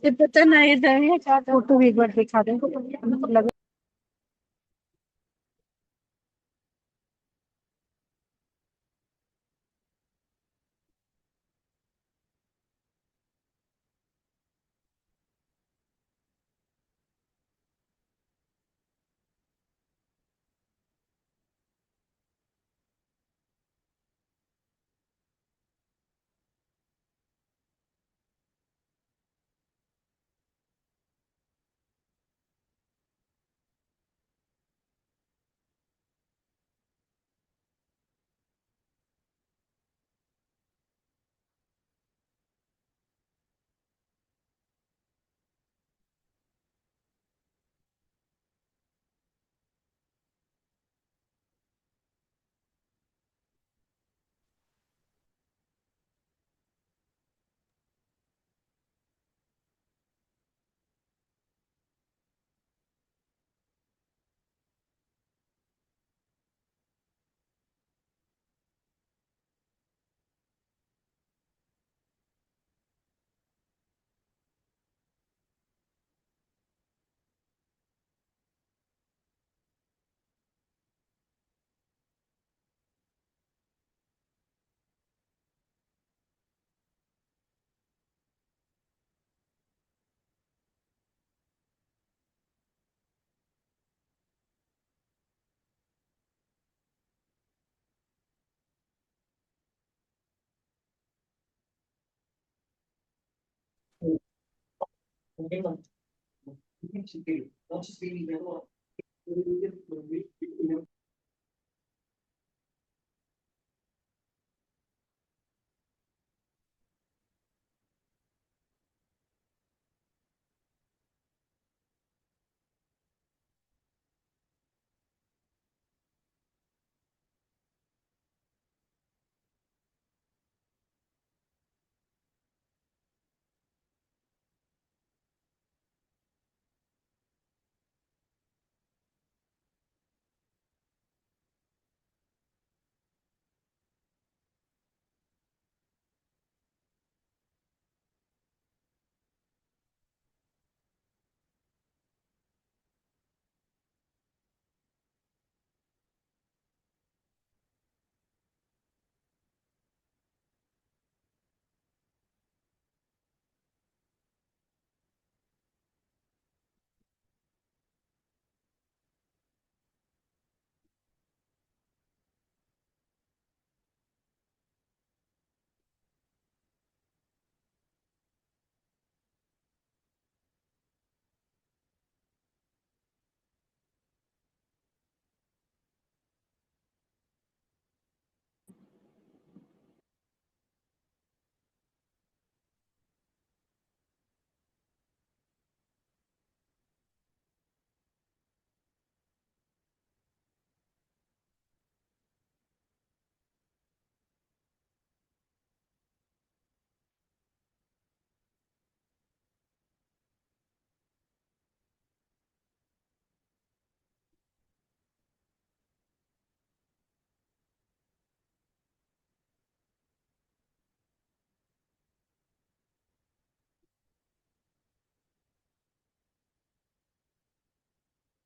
ये पता नहीं है क्या फोटो भी एक बार दिखा दें लगा।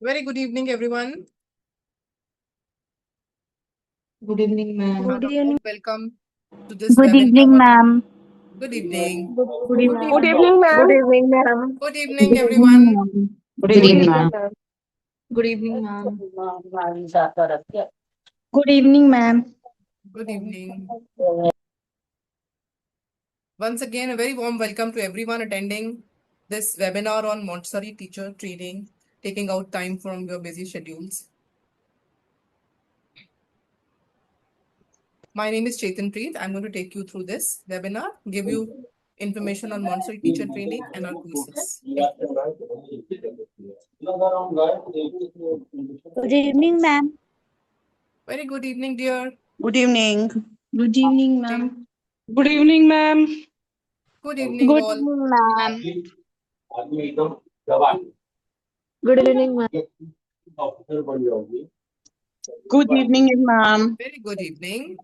Very good evening, everyone. Good evening, ma'am. Good evening. Welcome to this Good webinar. evening, ma'am. Good evening. Good evening, ma'am. Good evening, ma'am. Good evening, everyone. Good evening, ma'am. Good evening, ma'am. Good evening, ma'am. Good evening. Once again, a very warm welcome to everyone attending this webinar on Montessori teacher training, taking out time from your busy schedules. My name is Chetan Preet. I'm going to take you through this webinar, give you information on Montessori teacher training and our courses. Good evening, ma'am. Very good evening, dear. Good evening. Good evening, ma'am. Good evening, ma'am. Good evening, Good all. evening, ma'am. Good evening, ma'am. Good evening, ma'am. Very good evening.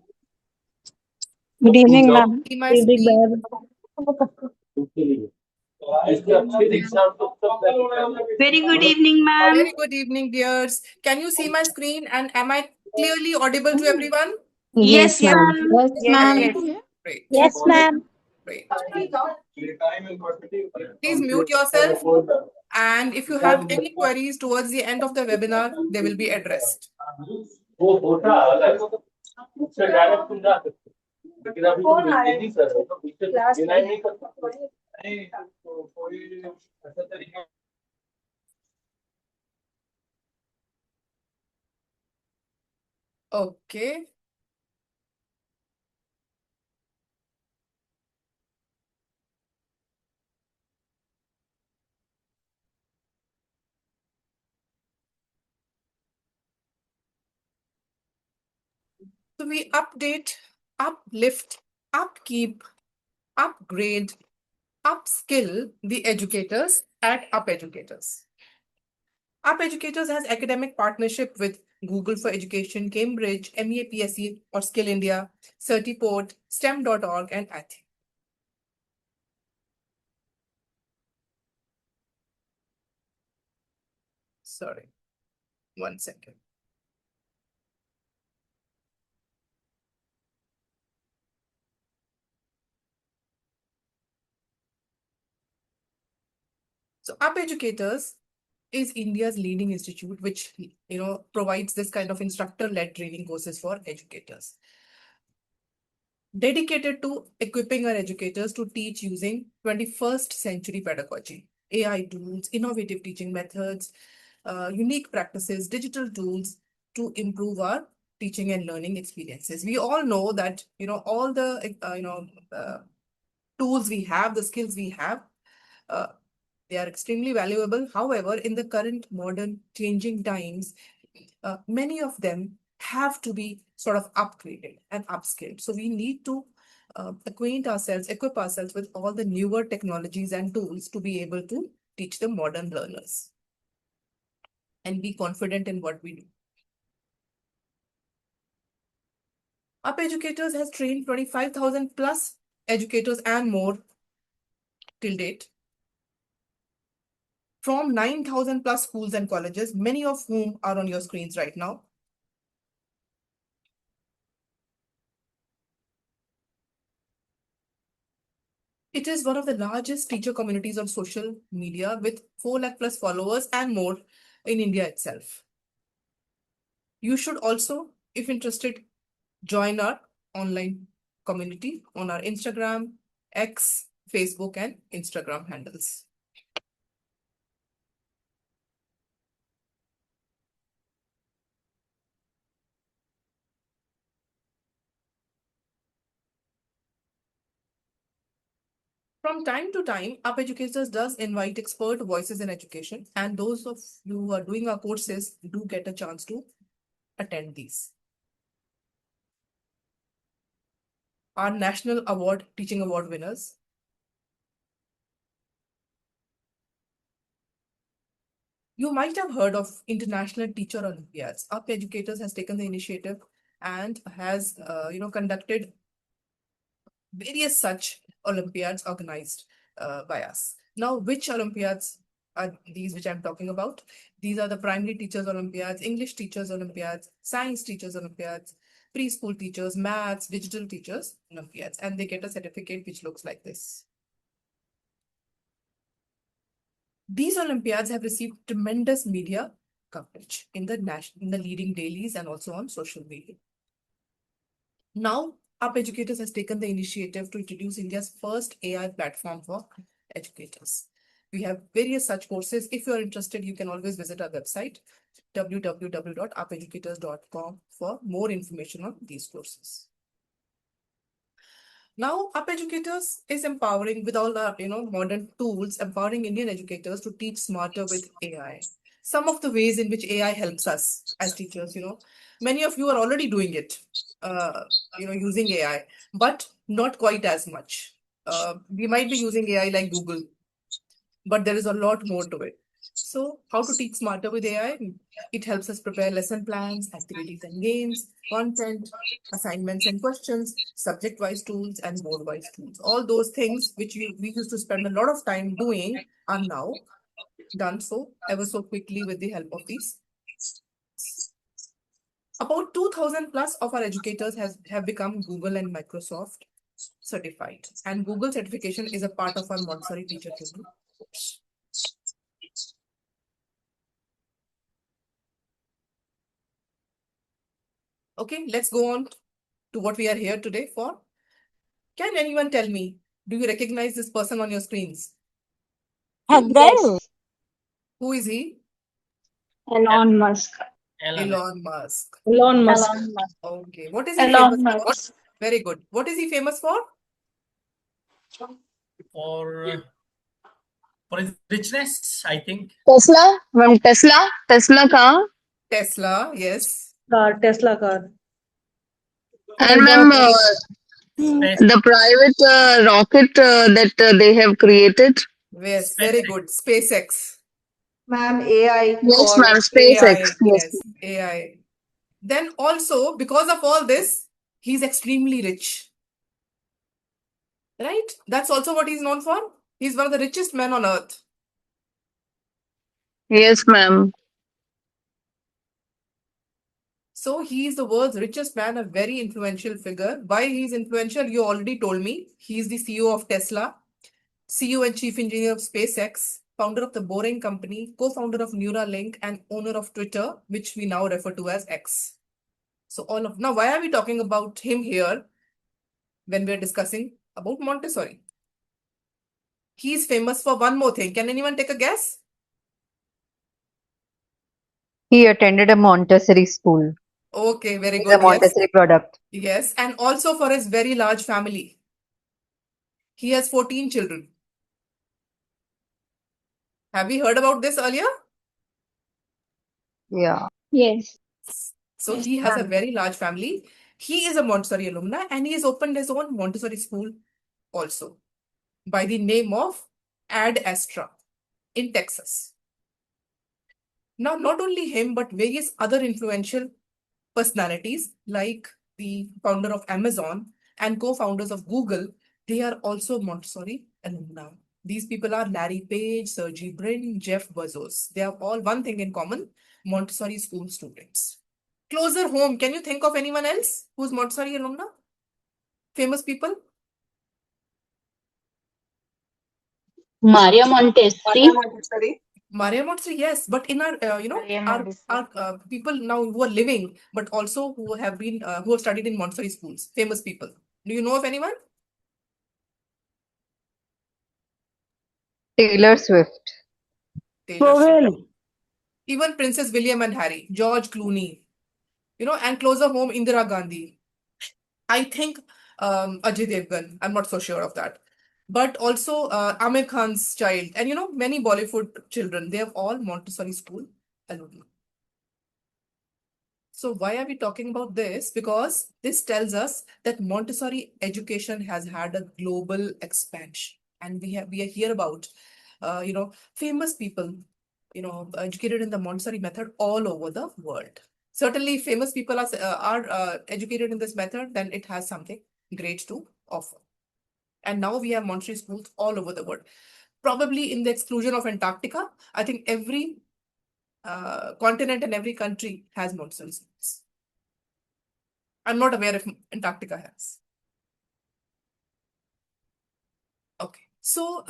Good evening, ma'am. See my Good evening, screen? ma'am. Very good evening, ma'am. Very good evening, dears. Can you see my screen and am I clearly audible to everyone? Yes, ma'am. Yes, Great, ma'am. great, Yes, ma'am. great. Please mute yourself. And if you have any queries towards the end of the webinar, they will be addressed. Okay. So we update, uplift, upkeep, upgrade, upskill the educators at Up Educators. Up Educators has academic partnership with Google for Education, Cambridge, MEAPSE or Skill India, Certiport, STEM.org, and Athi. Sorry, 1 second. So Up Educators is India's leading institute, which provides this kind of instructor-led training courses for educators. Dedicated to equipping our educators to teach using 21st century pedagogy, AI tools, innovative teaching methods, unique practices, digital tools to improve our teaching and learning experiences. We all know that, all the, tools we have, the skills we have, they are extremely valuable. However, in the current modern changing times, many of them have to be sort of upgraded and upskilled. So we need to equip ourselves with all the newer technologies and tools to be able to teach the modern learners and be confident in what we do. Up Educators has trained 25,000 plus educators and more till date from 9,000 plus schools and colleges, many of whom are on your screens right now. It is one of the largest teacher communities on social media with 4 lakh plus followers and more in India itself. You should also, if interested, join our online community on our Instagram, X, Facebook, and Instagram handles. From time to time, Up Educators does invite expert voices in education, and those of you who are doing our courses do get a chance to attend these. Our National Award, Teaching Award winners. You might have heard of International Teacher Olympiads. Up Educators has taken the initiative and has, conducted various such Olympiads organized by us. Now, which Olympiads are these which I'm talking about? These are the Primary Teachers Olympiads, English Teachers Olympiads, Science Teachers Olympiads, Preschool Teachers, Maths, Digital Teachers Olympiads, and they get a certificate which looks like this. These Olympiads have received tremendous media coverage in the leading dailies and also on social media. Now, Up Educators has taken the initiative to introduce India's first AI platform for educators. We have various such courses. If you are interested, you can always visit our website, www.upeducators.com, for more information on these courses. Now, Up Educators is empowering with all our modern tools, empowering Indian educators to teach smarter with AI. Some of the ways in which AI helps us as teachers, many of you are already doing it, using AI, but not quite as much. We might be using AI like Google, but there is a lot more to it. So, how to teach smarter with AI? It helps us prepare lesson plans, activities and games, content, assignments and questions, subject-wise tools, and board-wise tools. All those things which we used to spend a lot of time doing are now done so ever so quickly with the help of these. About 2,000 plus of our educators have become Google and Microsoft certified. And Google certification is a part of our Montessori teacher training. Okay, let's go on to what we are here today for. Can anyone tell me, do you recognize this person on your screens? Hello. Who is he? Elon Musk. Elon Musk. Elon Musk. Elon Musk. Okay, what is he Elon famous for? Musk. Very good. What is he famous for? For his richness, I think. Tesla? From Tesla? Tesla car? Tesla, yes. Tesla car. And ma'am, Space, the private rocket that they have created. Yes, very good. SpaceX. Ma'am, AI. Yes, for ma'am, SpaceX. AI, Yes. yes, AI. Then also, because of all this, he's extremely rich. Right? That's also what he's known for. He's one of the richest men on earth. Yes, ma'am. So he is the world's richest man, a very influential figure. Why he's influential, you already told me. He's the CEO of Tesla, CEO and chief engineer of SpaceX, founder of the Boring Company, co-founder of Neuralink, and owner of Twitter, which we now refer to as X. So now, why are we talking about him here when we're discussing about Montessori? He's famous for one more thing. Can anyone take a guess? He attended a Montessori school. Okay, very He's good. a Montessori product. Yes, and also for his very large family. He has 14 children. Have we heard about this earlier? Yeah. Yes. So he has a very large family. He is a Montessori alumni and he has opened his own Montessori school also by the name of Ad Astra in Texas. Now, not only him, but various other influential personalities like the founder of Amazon and co-founders of Google, they are also Montessori alumni. These people are Larry Page, Sergey Brin, Jeff Bezos. They have all one thing in common, Montessori school students. Closer home, can you think of anyone else who's Montessori alumna? Famous people? Maria Montessori. Maria Montessori, yes, but in our, our people now who are living, but also who have been, who have studied in Montessori schools, famous people. Do you know of anyone? Taylor Swift. Taylor Swift. Even Princess William and Harry, George Clooney, and closer home, Indira Gandhi. I think Ajay Devgan, I'm not so sure of that. But also Amir Khan's child, and many Bollywood children, they have all Montessori school alumni. So why are we talking about this? Because this tells us that Montessori education has had a global expansion, and we are here about famous people educated in the Montessori method all over the world. Certainly, if famous people are educated in this method, then it has something great to offer. And now we have Montessori schools all over the world. Probably in the exclusion of Antarctica, I think every continent and every country has Montessori schools. I'm not aware if Antarctica has. Okay, so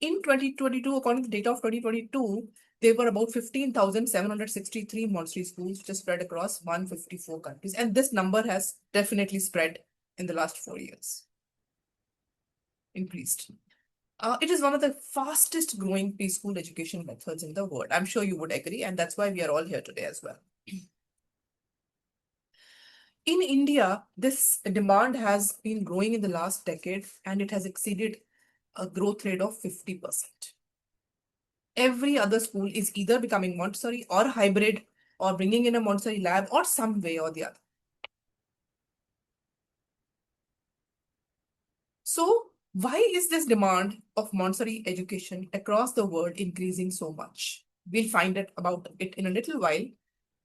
in 2022, according to the data of 2022, there were about 15,763 Montessori schools which are spread across 154 countries. And this number has definitely spread in the last 4 years. Increased. It is one of the fastest growing preschool education methods in the world. I'm sure you would agree, and that's why we are all here today as well. In India, this demand has been growing in the last decade, and it has exceeded a growth rate of 50%. Every other school is either becoming Montessori or hybrid or bringing in a Montessori lab or some way or the other. So Why is this demand of Montessori education across the world increasing so much? We'll find out about it in a little while.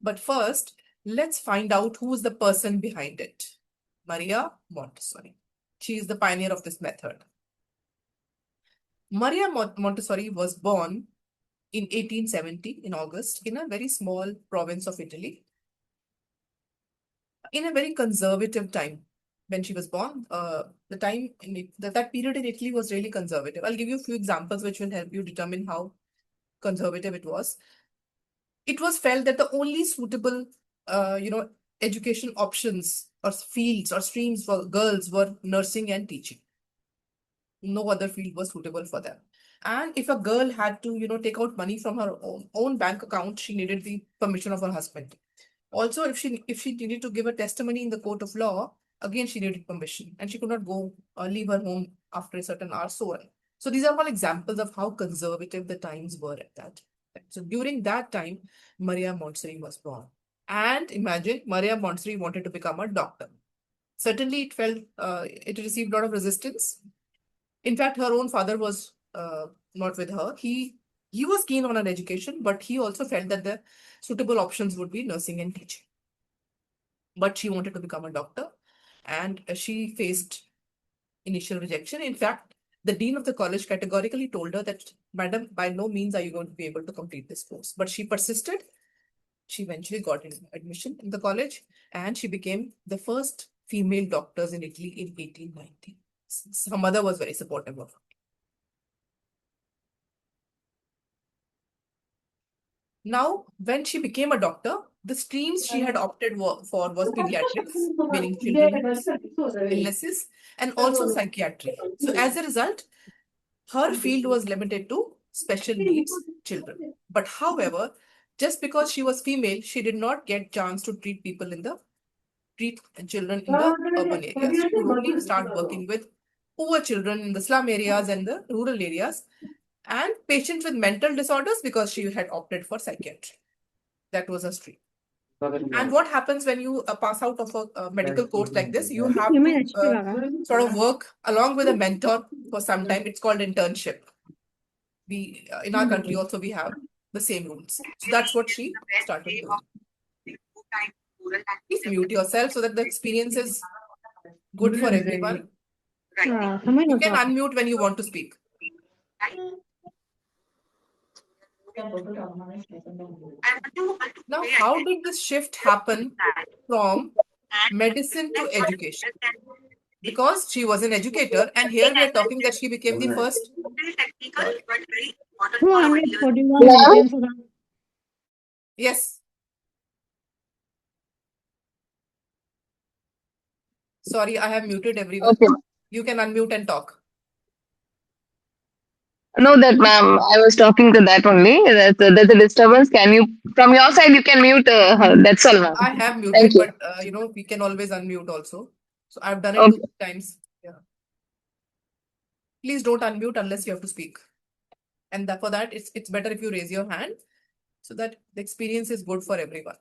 But first, let's find out who is the person behind it. Maria Montessori. She is the pioneer of this method. Maria Montessori was born in 1870 in August in a very small province of Italy in a very conservative time. When she was born, the time in that period in Italy was really conservative. I'll give you a few examples which will help you determine how conservative it was. It was felt that the only suitable, education options or fields or streams for girls were nursing and teaching. No other field was suitable for them. And if a girl had to, take out money from her own bank account, she needed the permission of her husband. Also, if she needed to give a testimony in the court of law, again she needed permission, and she could not go or leave her home after a certain hour, so on. So these are all examples of how conservative the times were at that time. So during that time, Maria Montessori was born. And imagine Maria Montessori wanted to become a doctor. Certainly, it received a lot of resistance. In fact, her own father was not with her. He was keen on her education, but he also felt that the suitable options would be nursing and teaching. But she wanted to become a doctor, and she faced initial rejection. In fact, the dean of the college categorically told her that, "Madam, by no means are you going to be able to complete this course." But she persisted. She eventually got admission in the college, and she became the first female doctors in Italy in 1890. Her mother was very supportive of her. Now, when she became a doctor, the streams she had opted for was pediatrics, meaning children with illnesses, and also psychiatry. So as a result, her field was limited to special needs children. But however, just because she was female, she did not get chance to treat children in the urban areas. She could only start working with poor children in the slum areas and the rural areas, and patients with mental disorders because she had opted for psychiatry. That was her stream. And what happens when you pass out of a medical course like this? You have to sort of work along with a mentor for some time. It's called internship. We in our country also we have the same rules. So that's what she started doing. Please mute yourself so that the experience is good for everyone. You can unmute when you want to speak. Now, how did this shift happen from medicine to education? Because she was an educator, and here we are talking that she became the first. Sorry. 241 maintains for that. Yes. Sorry, I have muted everyone. Okay. You can unmute and talk. No, that ma'am, I was talking to that only. There's a disturbance. Can you, from your side, you can mute her. That's all, ma'am. I have Thank muted, you. but we can always unmute also. So I've done it Okay. 2 times. Yeah. Please don't unmute unless you have to speak. And for that, it's better if you raise your hand so that the experience is good for everyone.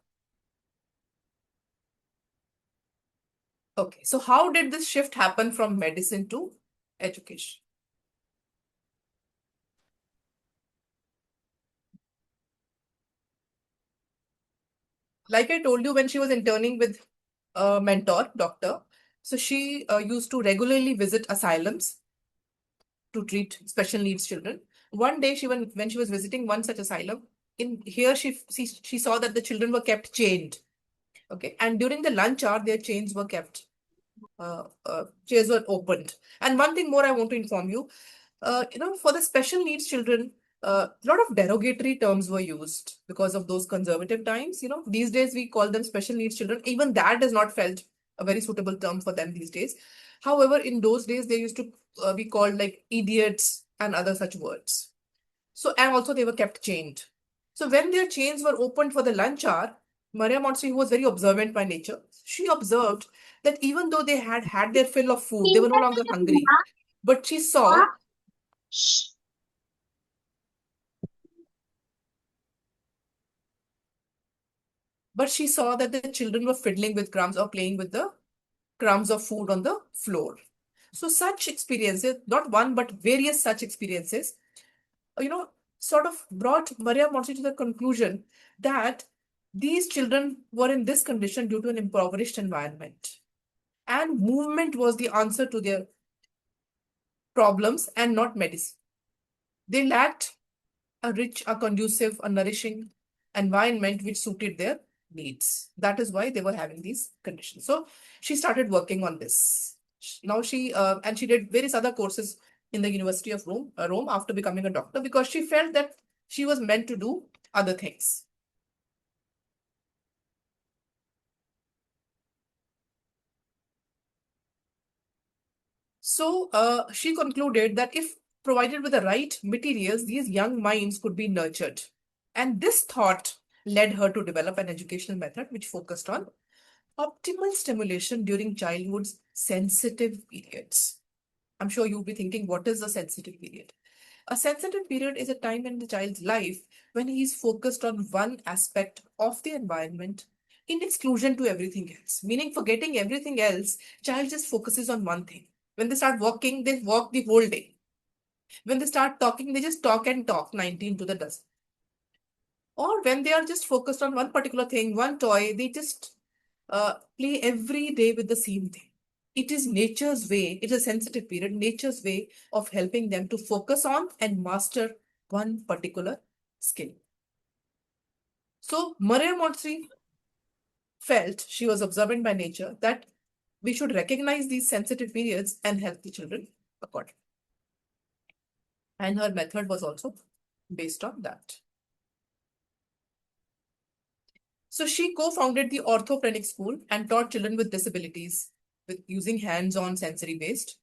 Okay, so how did this shift happen from medicine to education? Like I told you, when she was interning with a mentor, doctor, so she used to regularly visit asylums to treat special needs children. One day, when she was visiting one such asylum, she saw that the children were kept chained. Okay, and during the lunch hour, their chains were kept. Chairs were opened. And one thing more I want to inform you, for the special needs children, a lot of derogatory terms were used because of those conservative times. These days we call them special needs children. Even that is not felt a very suitable term for them these days. However, in those days they used to be called like idiots and other such words. So, and also they were kept chained. So when their chains were opened for the lunch hour, Maria Montessori, who was very observant by nature, she observed that even though they had had their fill of food, they were no longer hungry. But she saw that the children were fiddling with crumbs or playing with the crumbs of food on the floor. So such experiences, not one, but various such experiences, sort of brought Maria Montessori to the conclusion that these children were in this condition due to an impoverished environment. And movement was the answer to their problems and not medicine. They lacked a rich, a conducive, a nourishing environment which suited their needs. That is why they were having these conditions. So she started working on this. Now she did various other courses in the University of Rome after becoming a doctor, because she felt that she was meant to do other things. So she concluded that if provided with the right materials, these young minds could be nurtured. And this thought led her to develop an educational method which focused on optimal stimulation during childhood's sensitive periods. I'm sure you'll be thinking, what is a sensitive period? A sensitive period is a time in the child's life when he is focused on one aspect of the environment in exclusion to everything else. Meaning, forgetting everything else, child just focuses on one thing. When they start walking, they walk the whole day. When they start talking, they just talk and talk 19 to the dozen. Or when they are just focused on one particular thing, one toy, they just play every day with the same thing. It is nature's way, it is a sensitive period, nature's way of helping them to focus on and master one particular skill. So Maria Montessori felt, she was observant by nature, that we should recognize these sensitive periods and help the children accordingly. And her method was also based on that. So she co-founded the Orthophrenic School and taught children with disabilities with using hands-on sensory-based.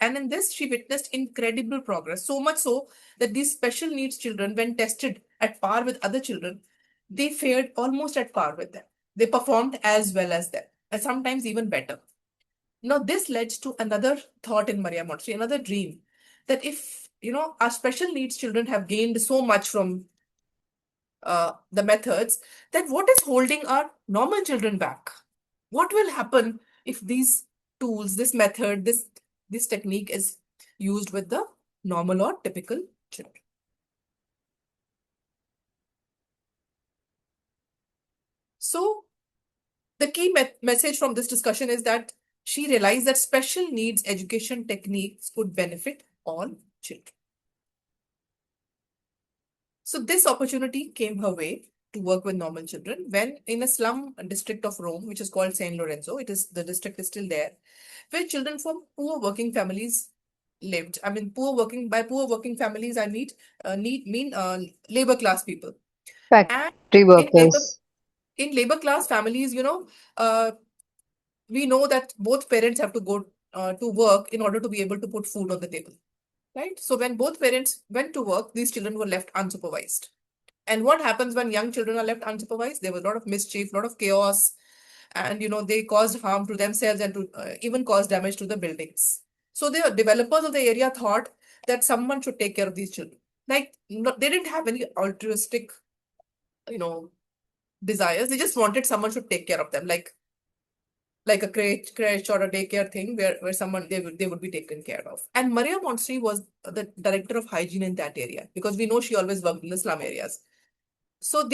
And in this, she witnessed incredible progress, so much so that these special needs children, when tested at par with other children, they fared almost at par with them. They performed as well as them, and sometimes even better. Now, this led to another thought in Maria Montessori, another dream, that if, our special needs children have gained so much from the methods, then what is holding our normal children back? What will happen if these tools, this method, this technique is used with the normal or typical children? So the key message from this discussion is that she realized that special needs education techniques could benefit all children. So this opportunity came her way to work with normal children when in a slum district of Rome, which is called San Lorenzo, the district is still there, where children from poor working families lived. I mean, by poor working families, I mean labor class people. And Factory workers. in labor class families, we know that both parents have to go to work in order to be able to put food on the table. Right? So when both parents went to work, these children were left unsupervised. And what happens when young children are left unsupervised? There was a lot of mischief, a lot of chaos, and they caused harm to themselves and to even cause damage to the buildings. So the developers of the area thought that someone should take care of these children. Like, they didn't have any altruistic, desires. They just wanted someone should take care of them, like a crèche or a daycare thing where someone they would be taken care of. And Maria Montessori was the director of hygiene in that area, because we know she always worked in the slum areas. So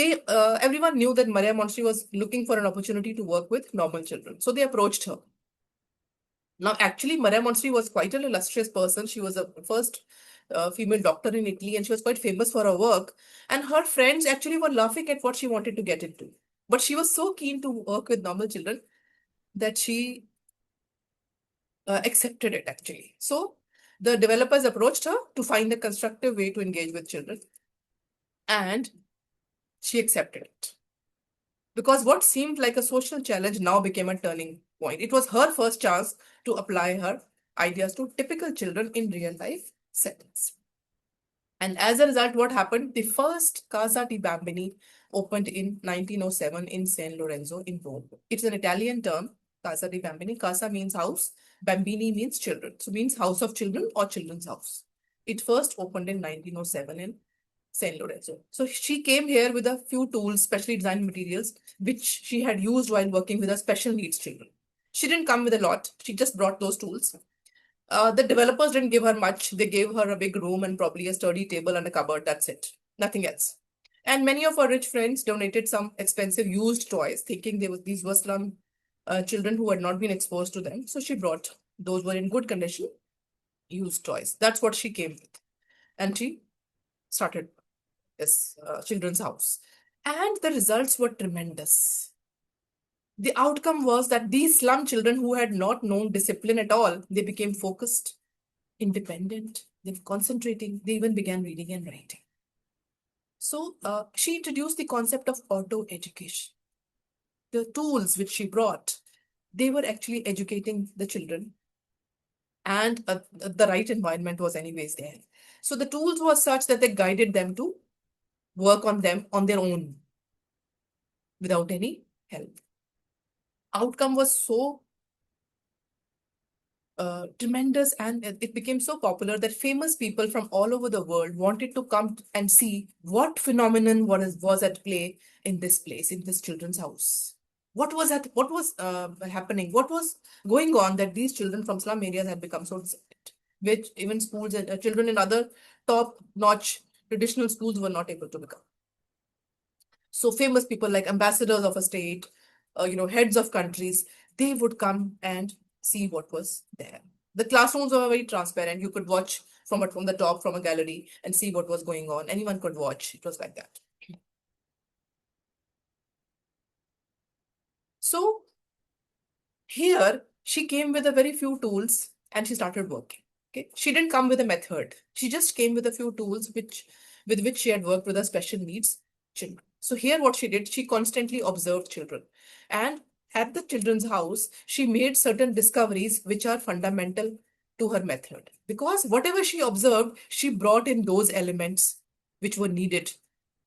everyone knew that Maria Montessori was looking for an opportunity to work with normal children. So they approached her. Now, actually, Maria Montessori was quite an illustrious person. She was the first female doctor in Italy, and she was quite famous for her work. And her friends actually were laughing at what she wanted to get into. But she was so keen to work with normal children that she accepted it, actually. So the developers approached her to find a constructive way to engage with children, and she accepted it. Because what seemed like a social challenge now became a turning point. It was her first chance to apply her ideas to typical children in real life settings. And as a result, what happened? The first Casa di Bambini opened in 1907 in San Lorenzo in Rome. It's an Italian term, Casa di Bambini. Casa means house, Bambini means children. So means house of children or children's house. It first opened in 1907 in San Lorenzo. So she came here with a few tools, specially designed materials, which she had used while working with her special needs children. She didn't come with a lot. She just brought those tools. The developers didn't give her much. They gave her a big room and probably a sturdy table and a cupboard. That's it. Nothing else. And many of her rich friends donated some expensive used toys, thinking these were slum children who had not been exposed to them. So she brought those were in good condition, used toys. That's what she came with. And she started this children's house. And the results were tremendous. The outcome was that these slum children who had not known discipline at all, they became focused, independent, they were concentrating, they even began reading and writing. So she introduced the concept of auto education. The tools which she brought, they were actually educating the children, and the right environment was anyways there. So the tools were such that they guided them to work on them on their own without any help. Outcome was so tremendous, and it became so popular that famous people from all over the world wanted to come and see what phenomenon was at play in this place, in this children's house. What was happening? What was going on that these children from slum areas had become so disciplined, which even schools and children in other top-notch traditional schools were not able to become. So famous people like ambassadors of a state, heads of countries, they would come and see what was there. The classrooms were very transparent. You could watch from the top, from a gallery, and see what was going on. Anyone could watch. It was like that. So here she came with a very few tools and she started working. Okay, she didn't come with a method. She just came with a few tools with which she had worked with her special needs children. So here what she did, she constantly observed children, and at the children's house, she made certain discoveries which are fundamental to her method, because whatever she observed, she brought in those elements which were needed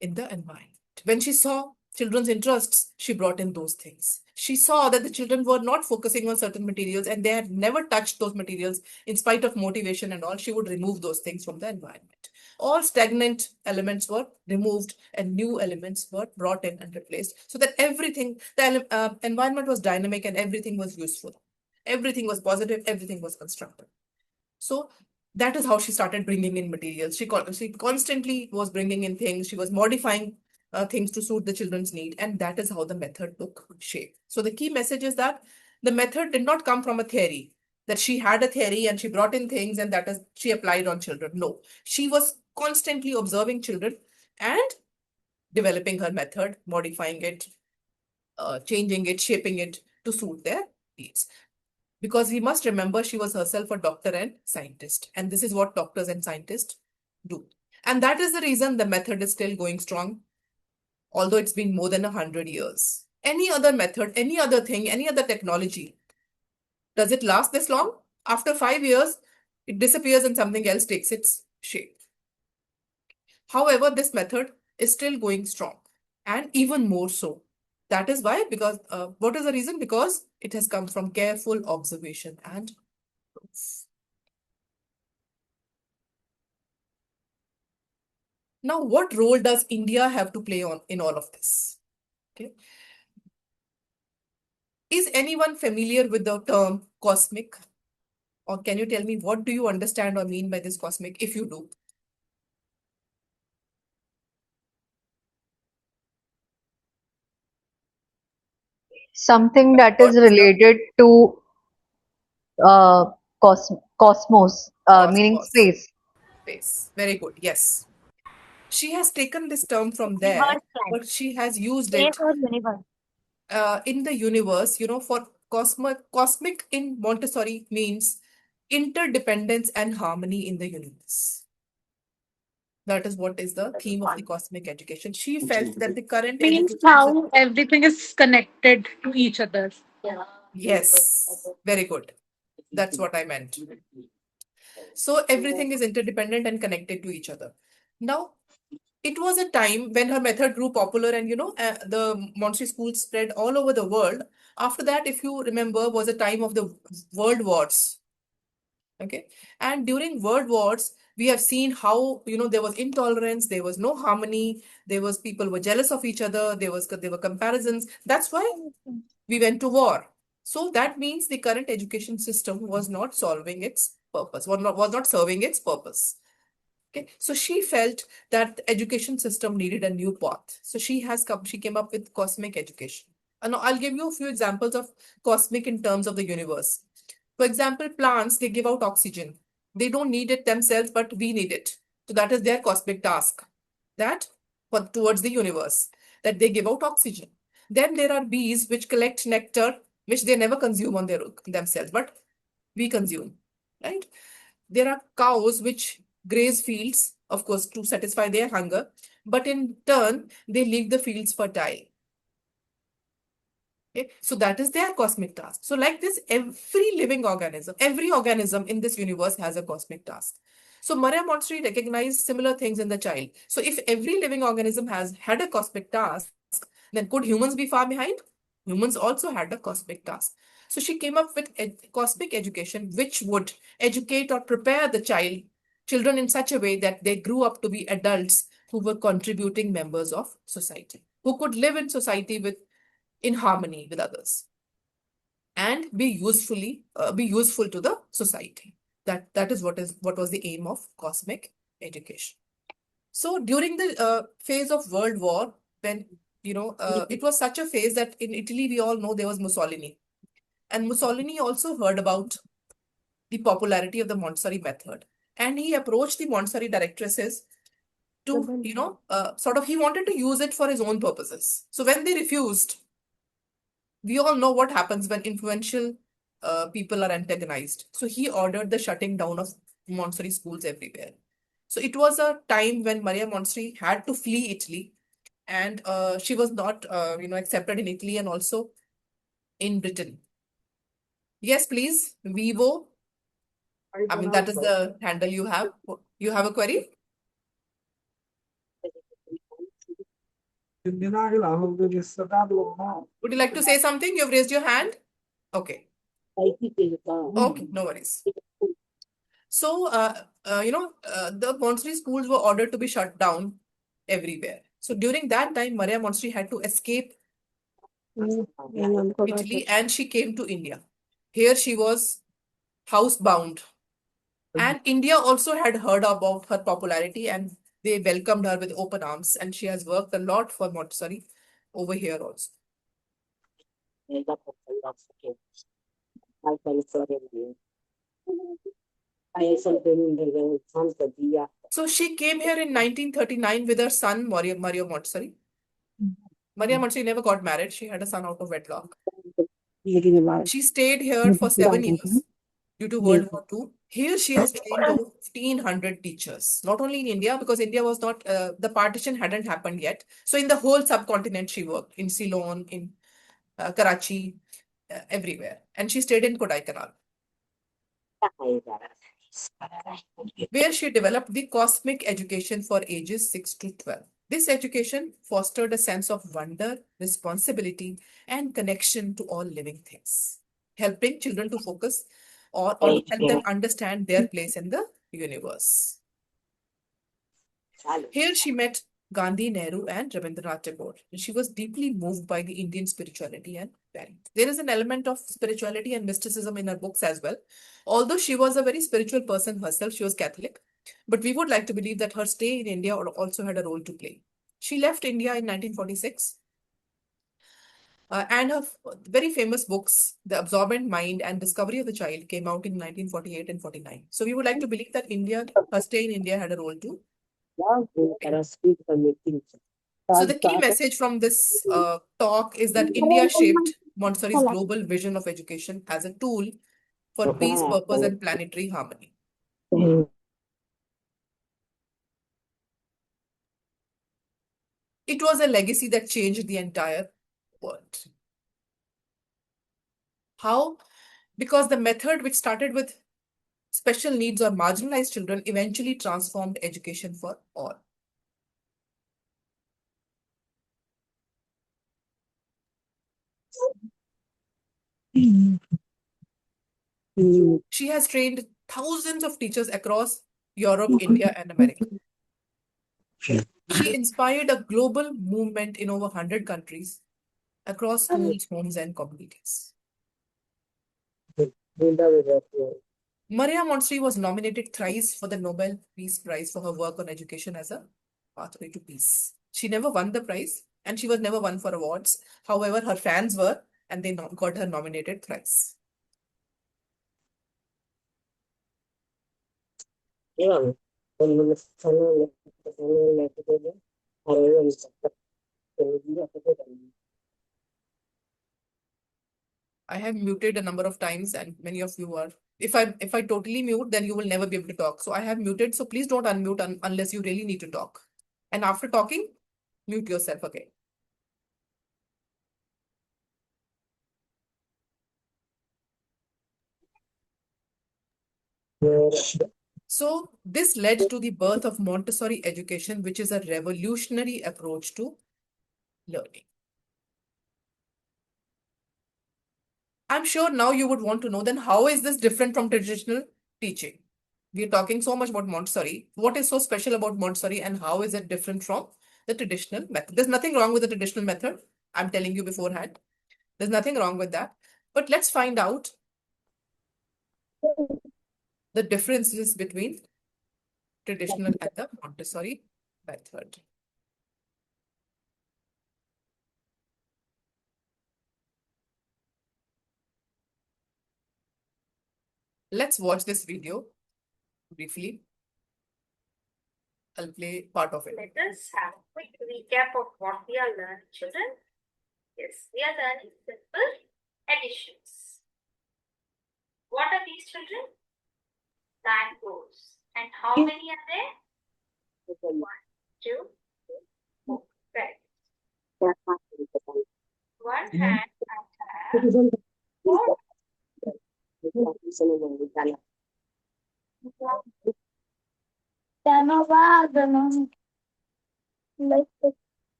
in the environment. When she saw children's interests, she brought in those things. She saw that the children were not focusing on certain materials and they had never touched those materials in spite of motivation and all. She would remove those things from the environment. All stagnant elements were removed and new elements were brought in and replaced, so that everything, the environment was dynamic and everything was useful. Everything was positive, everything was constructive. So that is how she started bringing in materials. She constantly was bringing in things. She was modifying things to suit the children's need. And that is how the method took shape. So the key message is that the method did not come from a theory, that she had a theory and she brought in things and that is she applied on children. No, she was constantly observing children and developing her method, modifying it, changing it, shaping it to suit their needs. Because we must remember she was herself a doctor and scientist. And this is what doctors and scientists do. And that is the reason the method is still going strong, although it's been more than 100 years. Any other method, any other thing, any other technology, does it last this long? After 5 years, it disappears and something else takes its shape. However, this method is still going strong, and even more so. That is why, because what is the reason? Because it has come from careful observation and proof. Now, what role does India have to play in all of this? Okay. Is anyone familiar with the term cosmic? Or can you tell me what do you understand or mean by this cosmic, if you do? Something that is What is the related to cosmos, meaning cosmos? space. Space. Very good. Yes. She has taken this term from there, but she has used it or universe? in the universe, for cosmic in Montessori means interdependence and harmony in the universe. That is what is the theme of the cosmic education. She felt that the current Means education how everything is connected to each other. Yes, very good. That's what I meant. So everything is interdependent and connected to each other. Now, it was a time when her method grew popular and the Montessori schools spread all over the world. After that, if you remember, was a time of the world wars. Okay. And during world wars, we have seen how, there was intolerance, there was no harmony, people were jealous of each other, there were comparisons. That's why we went to war. So that means the current education system was not solving its purpose, was not serving its purpose. Okay, so she felt that the education system needed a new path. So she came up with cosmic education. And I'll give you a few examples of cosmic in terms of the universe. For example, plants, they give out oxygen. They don't need it themselves, but we need it. So that is their cosmic task. That towards the universe, that they give out oxygen. Then there are bees which collect nectar, which they never consume on themselves, but we consume, right? There are cows which graze fields, of course, to satisfy their hunger, but in turn, they leave the fields fertile. Okay? So that is their cosmic task. So like this, every organism in this universe has a cosmic task. So Maria Montessori recognized similar things in the child. So if every living organism has had a cosmic task, then could humans be far behind? Humans also had a cosmic task. So she came up with cosmic education, which would educate or prepare the children in such a way that they grew up to be adults who were contributing members of society, who could live in society in harmony with others and be useful to the society. That is what was the aim of cosmic education. So during the phase of World War, when it was such a phase that in Italy we all know there was Mussolini, and Mussolini also heard about the popularity of the Montessori method, and he approached the Montessori directresses to he wanted to use it for his own purposes. So when they refused, we all know what happens when influential people are antagonized. So he ordered the shutting down of Montessori schools everywhere. So it was a time when Maria Montessori had to flee Italy, and she was not, accepted in Italy and also in Britain. Yes, please, Vivo. I mean, that is the handle you have. You have a query? Would you like to say something? You've raised your hand. Okay. Okay, no worries. So, the Montessori schools were ordered to be shut down everywhere. So during that time, Maria Montessori had to escape Italy and she came to India. Here she was housebound. And India also had heard about her popularity and they welcomed her with open arms. And she has worked a lot for Montessori over here also. So she came here in 1939 with her son, Mario Montessori. Maria Montessori never got married. She had a son out of wedlock. She stayed here for 7 years due to World War II. Here she has trained over 1,500 teachers, not only in India, because India was not, the partition hadn't happened yet. So in the whole subcontinent, she worked in Ceylon, in Karachi, everywhere. And she stayed in Kodaikanal, where she developed the cosmic education for ages 6 to 12. This education fostered a sense of wonder, responsibility, and connection to all living things, helping children to focus or to help them understand their place in the universe. Here she met Gandhi, Nehru, and Rabindranath Tagore. She was deeply moved by the Indian spirituality and values. There is an element of spirituality and mysticism in her books as well. Although she was a very spiritual person herself, she was Catholic. But we would like to believe that her stay in India also had a role to play. She left India in 1946. And her very famous books, The Absorbent Mind and Discovery of the Child, came out in 1948 and 49. So we would like to believe that her stay in India had a role to play. So the key message from this talk is that India shaped Montessori's global vision of education as a tool for peace, purpose, and planetary harmony. It was a legacy that changed the entire world. How? Because the method, which started with special needs or marginalized children, eventually transformed education for all. She has trained thousands of teachers across Europe, India, and America. She inspired a global movement in over 100 countries across schools, homes, and communities. Maria Montessori was nominated thrice for the Nobel Peace Prize for her work on education as a pathway to peace. She never won the prize and she was never won for awards. However, her fans were, and they got her nominated thrice. I have muted a number of times and many of you are. If I totally mute, then you will never be able to talk. So I have muted. So please don't unmute unless you really need to talk. And after talking, mute yourself again. So this led to the birth of Montessori education, which is a revolutionary approach to learning. I'm sure now you would want to know, then how is this different from traditional teaching? We're talking so much about Montessori. What is so special about Montessori and how is it different from the traditional method? There's nothing wrong with the traditional method. I'm telling you beforehand. There's nothing wrong with that. But let's find out the differences between traditional and the Montessori method. Let's watch this video briefly. I'll play part of it. Let us have a quick recap of what we are learning, children. Yes, we are learning simple additions. What are these, children? Mangoes. And how many are there? 1, 2, 4. Right. One hand I have 4.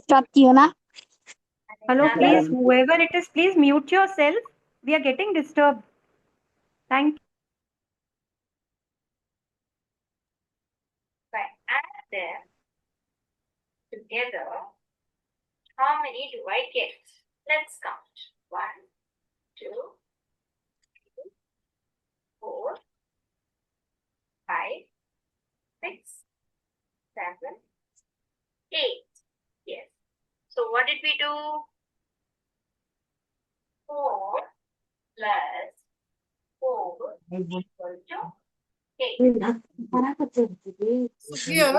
Stop you na. And Hello, another please, whoever it is, please mute yourself. We are getting disturbed. Thank you. If I add them together, how many do I get? Let's count. 1, 2, 3, 4, 5, 6, 7, 8. Yes. So what did we do? 4 plus 4 equal to 8. So here,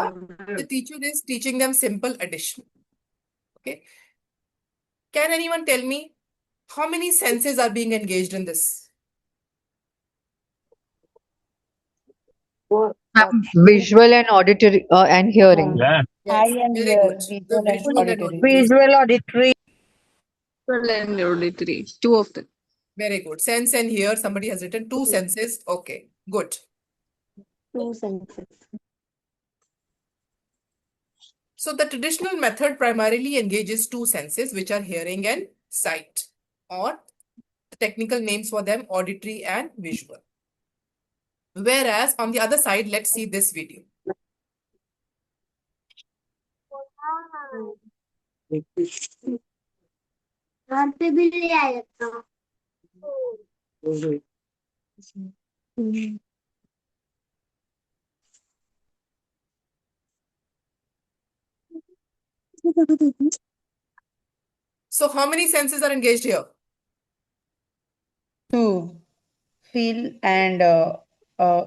the teacher is teaching them simple addition. Okay. Can anyone tell me how many senses are being engaged in this? Visual and auditory and hearing. Yeah. Yes, very good. The visual and auditory. Visual, auditory. And auditory. Two of them. Very good. Sense and hear. Somebody has written 2 senses. Okay, good. 2 senses. So the traditional method primarily engages 2 senses, which are hearing and sight, or the technical names for them, auditory and visual. Whereas on the other side, let's see this video. So how many senses are engaged here? 2. Feel and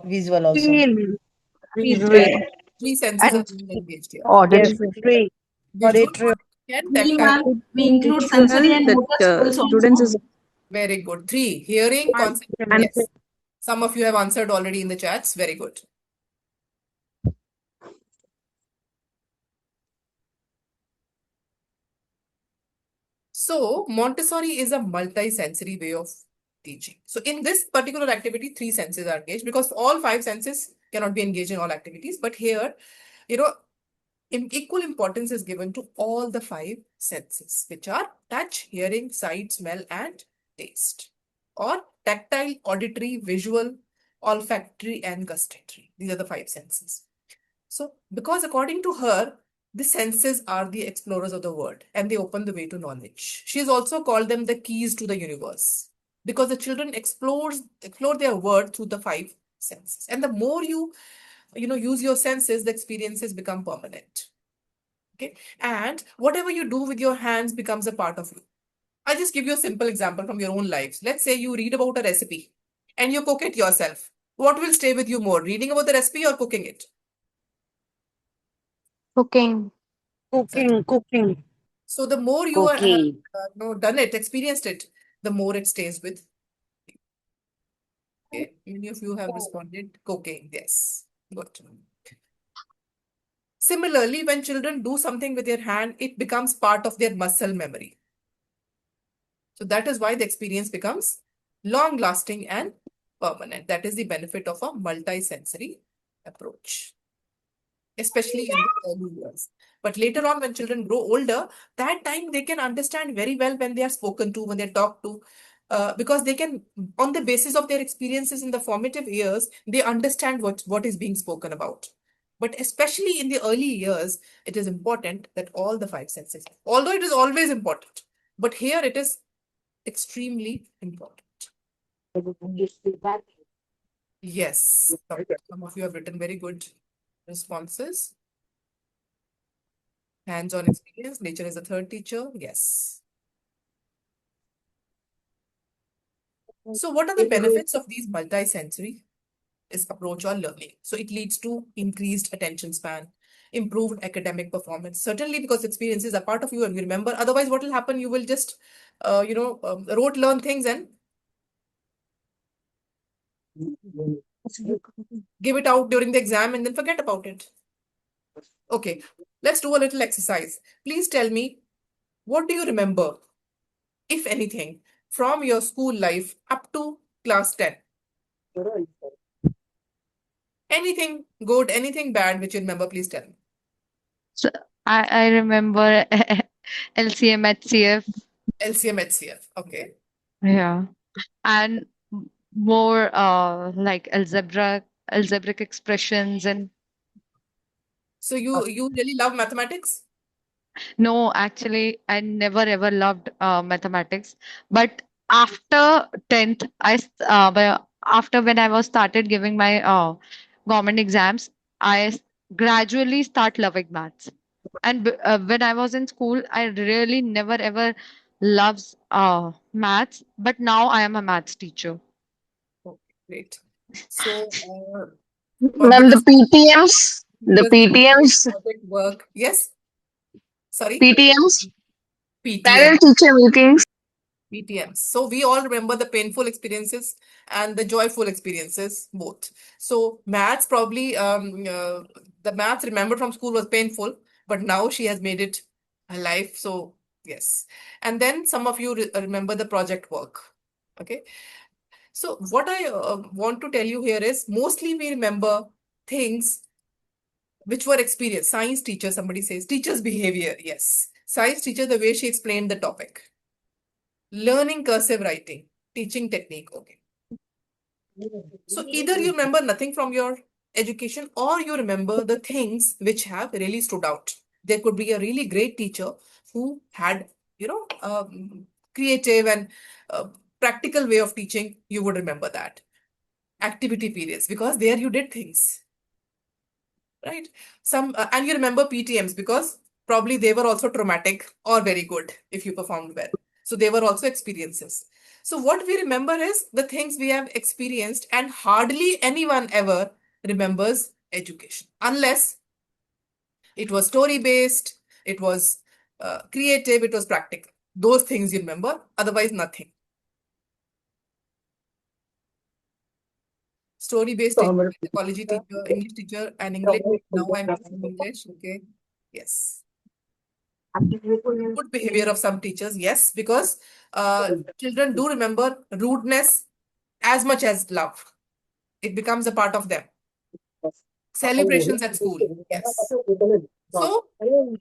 visual also. Feel. Visual. 3 senses are And being engaged here. auditory. Three. Visual, Auditory. and tactile. We include sensory and motor skills also. Very good. 3, hearing, concept. Yes. Some of you have answered already in the chats. Very good. So Montessori is a multi-sensory way of teaching. So in this particular activity, 3 senses are engaged because all 5 senses cannot be engaged in all activities. But here, equal importance is given to all the 5 senses, which are touch, hearing, sight, smell, and taste, or tactile, auditory, visual, olfactory, and gustatory. These are the 5 senses. So because according to her, the senses are the explorers of the world and they open the way to knowledge. She has also called them the keys to the universe because the children explore their world through the five senses. And the more you use your senses, the experiences become permanent. Okay. And whatever you do with your hands becomes a part of you. I'll just give you a simple example from your own lives. Let's say you read about a recipe and you cook it yourself. What will stay with you more, reading about the recipe or cooking it? Cooking. Cooking. So the more you have done it, experienced it, the more it stays with. Okay, many of you have responded cooking. Yes, good. Similarly, when children do something with their hand, it becomes part of their muscle memory. So that is why the experience becomes long-lasting and permanent. That is the benefit of a multi-sensory approach, especially in the early years. But later on, when children grow older, that time they can understand very well when they are spoken to, when they're talked to, because they can, on the basis of their experiences in the formative years, they understand what is being spoken about. But especially in the early years, it is important that all the five senses, although it is always important, but here it is extremely important. Yes, some of you have written very good responses. Hands-on experience, nature is the third teacher. Yes. So what are the benefits of these multi-sensory approach on learning? So it leads to increased attention span, improved academic performance, certainly because experiences are part of you and you remember. Otherwise, what will happen? You will just, rote learn things and give it out during the exam and then forget about it. Okay, let's do a little exercise. Please tell me, what do you remember, if anything, from your school life up to class 10? Anything good, anything bad which you remember, please tell me. So I remember LCM, HCF. LCM, HCF. Okay. Yeah. And more like algebraic expressions and So you really love mathematics? no, actually, I never ever loved mathematics. But after 10th, after when I was started giving my government exams, gradually start loving maths. And when I was in school, I really never ever loves maths. But now I am a maths teacher. Okay, great. So Ma'am, the obviously, PTMs, the teachers do great PTMs, project work. Yes? Sorry? PTMs, PTM. parent teacher meetings. PTMs. So we all remember the painful experiences and the joyful experiences, both. So maths probably, the maths remembered from school was painful, but now she has made it a life. So yes. And then some of you remember the project work. Okay. So what I want to tell you here is mostly we remember things which were experienced. Science teacher, somebody says, teacher's behavior. Yes. Science teacher, the way she explained the topic. Learning cursive writing, teaching technique. Okay. So either you remember nothing from your education or you remember the things which have really stood out. There could be a really great teacher who had, creative and practical way of teaching. You would remember that. Activity periods, because there you did things, right? And you remember PTMs because probably they were also traumatic or very good if you performed well. So they were also experiences. So what we remember is the things we have experienced, and hardly anyone ever remembers education unless it was story based, it was creative, it was practical. Those things you remember, otherwise nothing. Story-based teacher, psychology teacher, English teacher, and English. Now I'm teaching English. Okay. Yes. Good behavior of some teachers. Yes, because children do remember rudeness as much as love. It becomes a part of them. Celebrations at school. Yes. So,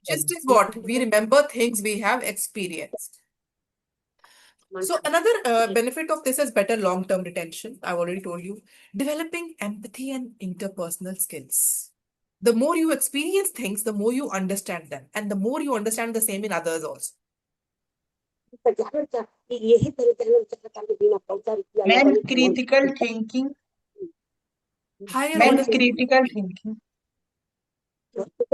just is what we remember things we have experienced. So another benefit of this is better long-term retention. I've already told you. Developing empathy and interpersonal skills. The more you experience things, the more you understand them, and the more you understand the same in others also. Ma'am, critical thinking. Higher Ma'am, order critical thinking.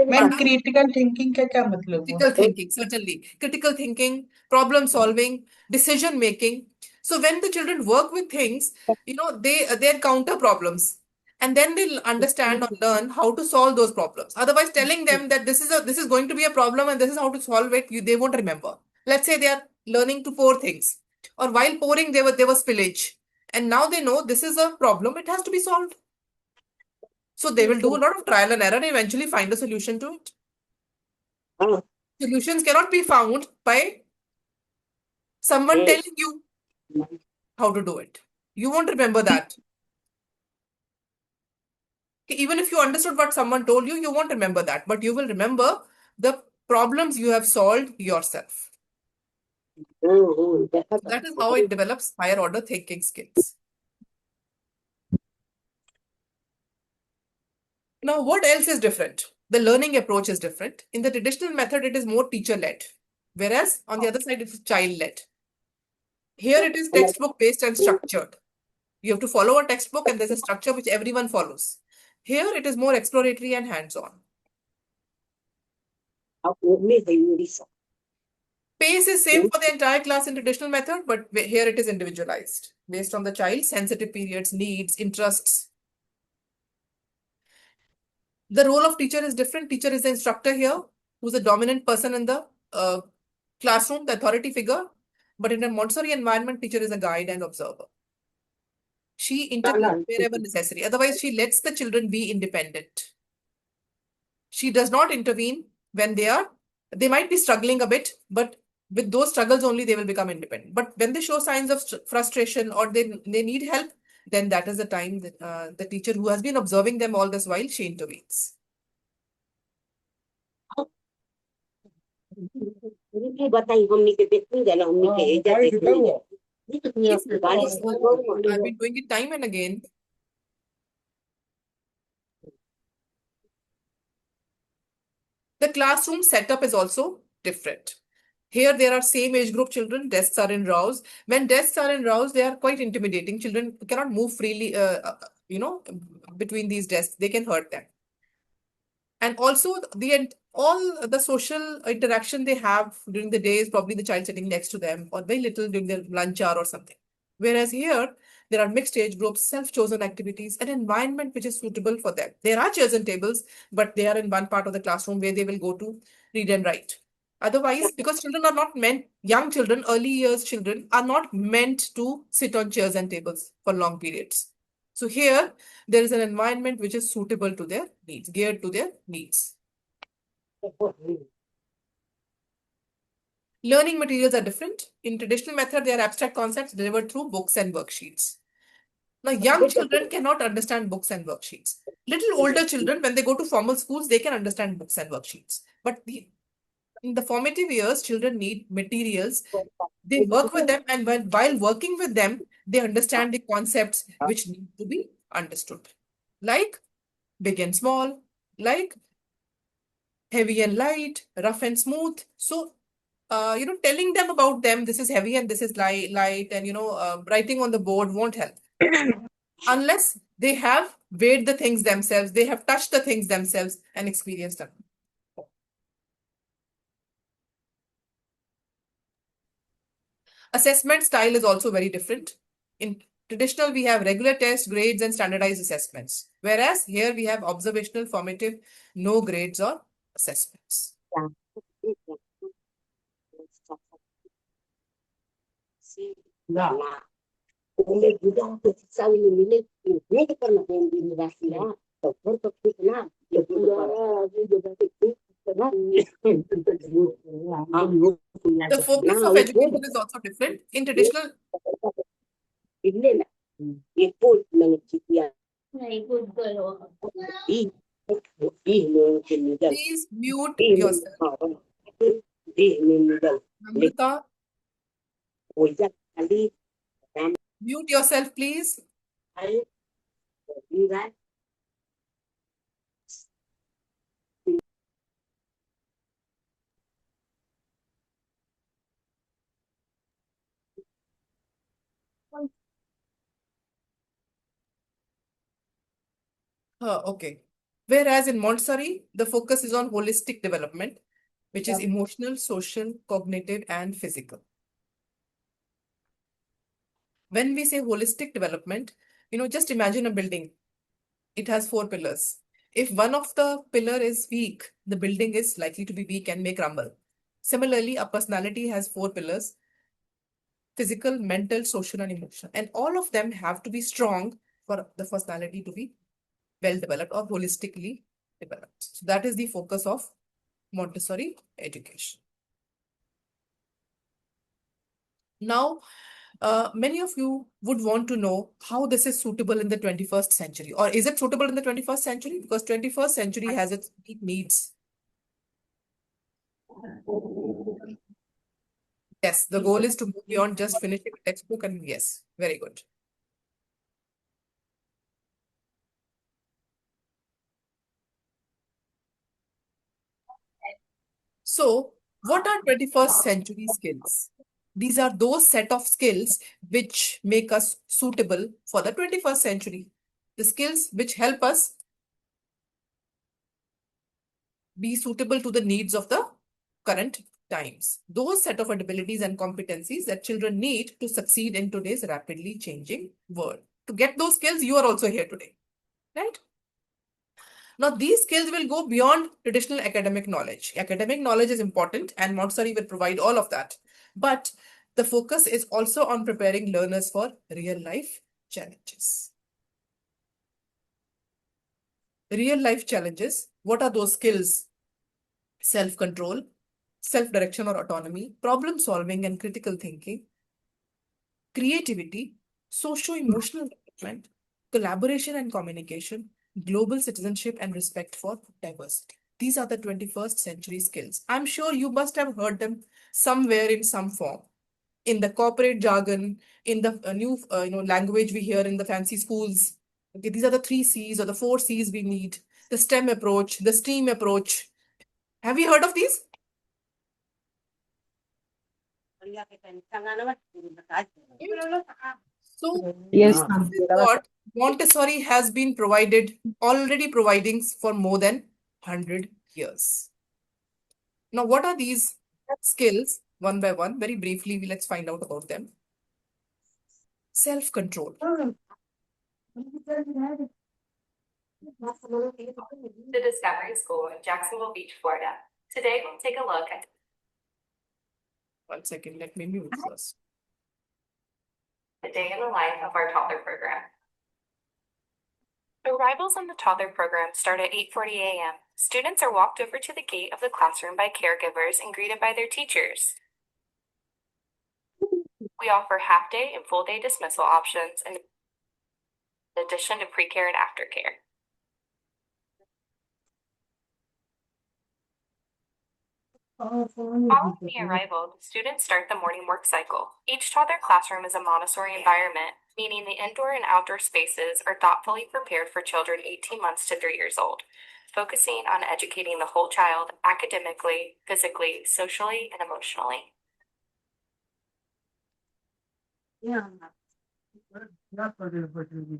Ma'am, critical thinking का क्या मतलब हुआ? critical thinking, certainly. Critical thinking, problem solving, decision making. So when the children work with things, they encounter problems, and then they'll understand or learn how to solve those problems. Otherwise, telling them that this is going to be a problem and this is how to solve it, they won't remember. Let's say they are learning to pour things, or while pouring there was spillage, and now they know this is a problem. It has to be solved. So they will do a lot of trial and error and eventually find a solution to it. Solutions cannot be found by someone telling you how to do it. You won't remember that. Even if you understood what someone told you, you won't remember that. But you will remember the problems you have solved yourself. That is how it develops higher order thinking skills. Now, what else is different? The learning approach is different. In the traditional method, it is more teacher-led, whereas on the other side, it is child-led. Here, it is textbook-based and structured. You have to follow a textbook and there's a structure which everyone follows. Here, it is more exploratory and hands-on. Pace is same for the entire class in traditional method, but here it is individualized based on the child's sensitive periods, needs, interests. The role of teacher is different. Teacher is the instructor here, who's the dominant person in the classroom, the authority figure. But in a Montessori environment, teacher is a guide and observer. She intervenes wherever necessary. Otherwise, she lets the children be independent. She does not intervene when they might be struggling a bit, but with those struggles only they will become independent. But when they show signs of frustration or they need help, then that is the time that the teacher who has been observing them all this while, she intervenes. Yes, I've been doing it time and again. The classroom setup is also different. Here, there are same age group children. Desks are in rows. When desks are in rows, they are quite intimidating. Children cannot move freely, between these desks. They can hurt them. And also, all the social interaction they have during the day is probably the child sitting next to them, or very little during their lunch hour or something. Whereas here, there are mixed age groups, self-chosen activities, an environment which is suitable for them. There are chairs and tables, but they are in one part of the classroom where they will go to read and write. Otherwise, because children are not meant, young children, early years children are not meant to sit on chairs and tables for long periods. So here, there is an environment which is suitable to their needs, geared to their needs. Learning materials are different. In traditional method, they are abstract concepts delivered through books and worksheets. Now, young children cannot understand books and worksheets. Little older children, when they go to formal schools, they can understand books and worksheets. But in the formative years, children need materials. They work with them, and while working with them, they understand the concepts which need to be understood. Like big and small, like heavy and light, rough and smooth. So, telling them about them, this is heavy and this is light, and, writing on the board won't help. Unless they have weighed the things themselves, they have touched the things themselves and experienced them. Assessment style is also very different. In traditional, we have regular tests, grades, and standardized assessments. Whereas here we have observational, formative, no grades or assessments. The focus of education is also different. In traditional, please mute yourself. Namrata, mute yourself, please. Okay. Whereas in Montessori, the focus is on holistic development, which is emotional, social, cognitive, and physical. When we say holistic development, just imagine a building. It has 4 pillars. If one of the pillar is weak, the building is likely to be weak and may crumble. Similarly, a personality has 4 pillars: physical, mental, social, and emotional. And all of them have to be strong for the personality to be well developed or holistically developed. So that is the focus of Montessori education. Now, many of you would want to know how this is suitable in the 21st century, or is it suitable in the 21st century? Because 21st century has its unique needs. Yes, the goal is to move beyond just finishing a textbook, and yes, very good. So, what are 21st century skills? These are those set of skills which make us suitable for the 21st century. The skills which help us be suitable to the needs of the current times. Those set of abilities and competencies that children need to succeed in today's rapidly changing world. To get those skills, you are also here today, right? Now, these skills will go beyond traditional academic knowledge. Academic knowledge is important, and Montessori will provide all of that. But the focus is also on preparing learners for real life challenges. Real life challenges, what are those skills? Self-control, self-direction or autonomy, problem solving and critical thinking, creativity, socio-emotional development, collaboration and communication, global citizenship, and respect for diversity. These are the 21st century skills. I'm sure you must have heard them somewhere in some form. In the corporate jargon, in the new language we hear in the fancy schools. Okay, these are the 3 C's or the 4 C's we need. The STEM approach, the STEAM approach. Have you heard of these? So Yes, this ma'am. is what Montessori has been already providing for more than 100 years. Now, what are these skills? One by one, very briefly, let's find out about them. Self-control. The Discovery School in Jacksonville Beach, Florida. Today, we'll take a look at 1 second, let me mute first. the day in the life of our toddler program. Arrivals in the toddler program start at 8:40 a.m. Students are walked over to the gate of the classroom by caregivers and greeted by their teachers. We offer half-day and full-day dismissal options in addition to pre-care and aftercare. Following the arrival, students start the morning work cycle. Each toddler classroom is a Montessori environment, meaning the indoor and outdoor spaces are thoughtfully prepared for children 18 months to 3 years old, focusing on educating the whole child academically, physically, socially, and emotionally.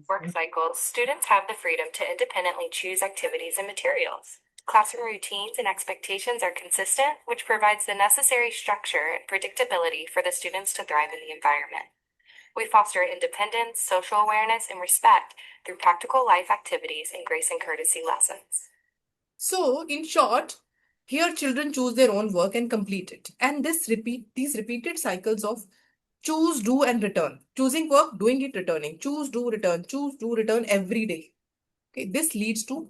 Work cycles, students have the freedom to independently choose activities and materials. Classroom routines and expectations are consistent, which provides the necessary structure and predictability for the students to thrive in the environment. We foster independence, social awareness, and respect through practical life activities and grace and courtesy lessons. So, in short, here children choose their own work and complete it. And these repeated cycles of choose, do, and return. Choosing work, doing it, returning. Choose, do, return every day. Okay, this leads to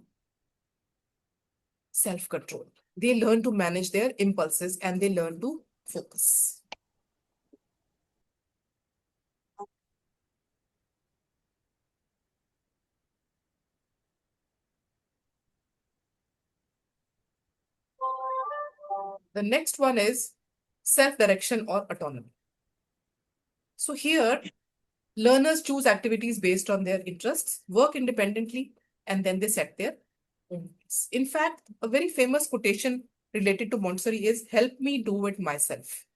self-control. They learn to manage their impulses and they learn to focus. The next one is self-direction or autonomy. So here, learners choose activities based on their interests, work independently, and then they set their own pace. In fact, a very famous quotation related to Montessori is, "Help me do it myself."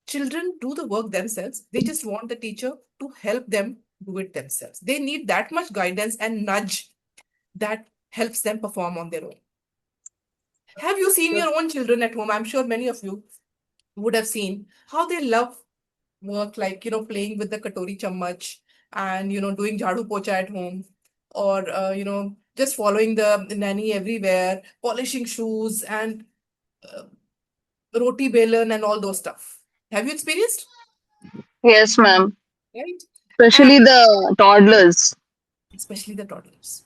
Children do the work themselves. They just want the teacher to help them do it themselves. They need that much guidance and nudge that helps them perform on their own. Have you seen your own children at home? I'm sure many of you would have seen how they love work, like, playing with the katori chammach and, doing jhadu pocha at home, or, just following the nanny everywhere, polishing shoes and uh, roti belan and all those stuff. Have you experienced? Yes, ma'am. Right? Especially the toddlers. Especially the toddlers.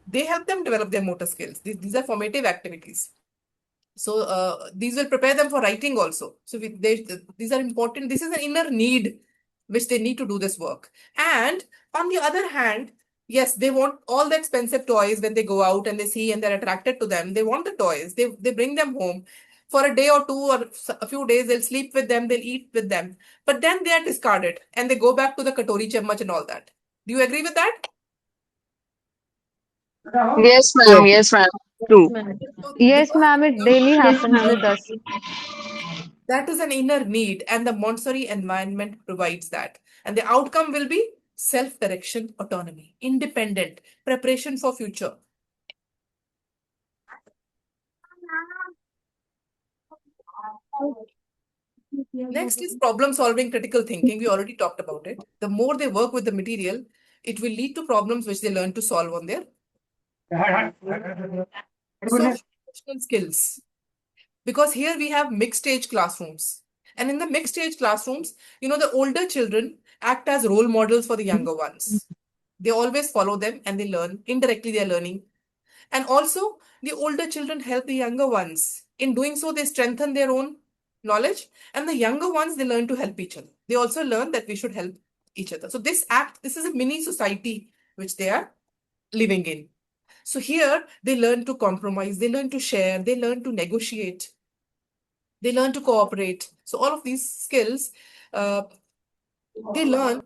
They help them develop their motor skills. These are formative activities. So these will prepare them for writing also. So these are important. This is an inner need which they need to do this work. And on the other hand, yes, they want all the expensive toys when they go out and they see and they're attracted to them. They want the toys. They bring them home for a day or two or a few days. They'll sleep with them. They'll eat with them. But then they are discarded and they go back to the katori chammach and all that. Do you agree with that? Yes, ma'am. Yes, ma'am. True. So Yes, because ma'am, it daily Yes, happens ma'am. with us. that is an inner need, and the Montessori environment provides that. And the outcome will be self-direction, autonomy, independent, preparation for future. Next is problem-solving, critical thinking. We already talked about it. The more they work with the material, it will lead to problems which they learn to solve on their social skills. Because here we have mixed age classrooms. And in the mixed age classrooms, the older children act as role models for the younger ones. They always follow them and they learn. Indirectly, they're learning. And also, the older children help the younger ones. In doing so, they strengthen their own knowledge. And the younger ones, they learn to help each other. They also learn that we should help each other. So this is a mini society which they are living in. So here, they learn to compromise, they learn to share, they learn to negotiate, they learn to cooperate. So all of these skills, they learn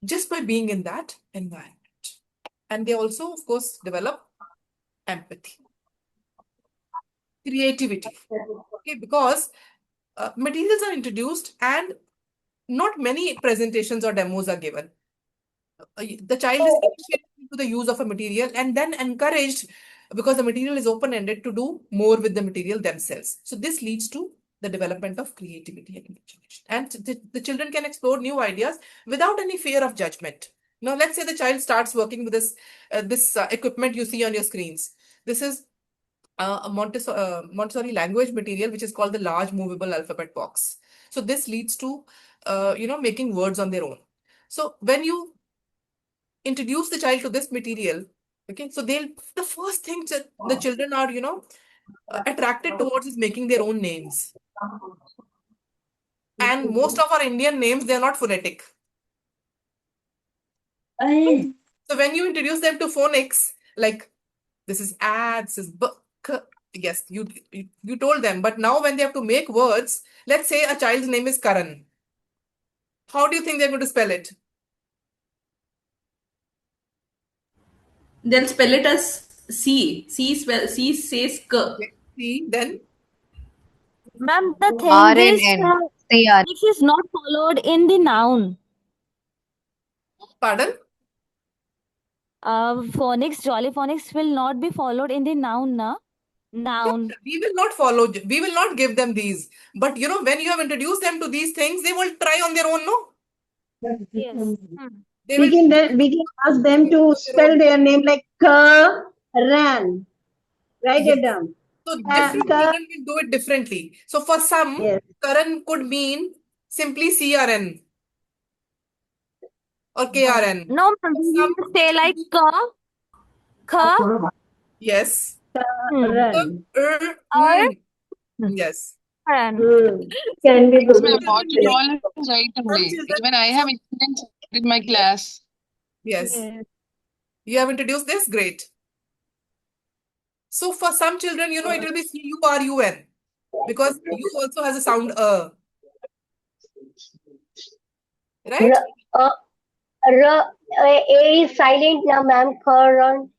just by being in that environment. And they also, of course, develop empathy, creativity. Okay, because materials are introduced and not many presentations or demos are given. The child is initiated into the use of a material and then encouraged, because the material is open-ended, to do more with the material themselves. So this leads to the development of creativity and imagination. And the children can explore new ideas without any fear of judgment. Now, let's say the child starts working with this equipment you see on your screens. This is a Montessori language material, which is called the large movable alphabet box. So this leads to, making words on their own. So when you introduce the child to this material, okay, so the first thing that the children are, attracted towards is making their own names. And most of our Indian names, they are not phonetic. So when you introduce them to phonics, like this is a, this is b, k, yes, you told them, but now when they have to make words, let's say a child's name is Karan. How do you think they're going to spell it? They'll spell it as C. C says K. Okay. C, then? Ma'am, the thing is, RNN. CR. this is not followed in the noun. Pardon? Phonics, jolly phonics will not be followed in the noun, na? Noun. We will not follow, we will not give them these. But when you have introduced them to these things, they will try on their own, no? Yes. They will We can ask them to spell their name like Karan. Write it down. So different children will do it differently. So for some, Karan could mean simply CRN or KRN. No, ma'am, we will say like ka. Yes. Karan. Yes. Can be Yes, ma'am. What you told is right only. Even I have experienced with my class. Yes. You have introduced this? Great. So for some children, it will be CURUN, because U also has a sound right? A is silent now, ma'am. Karan.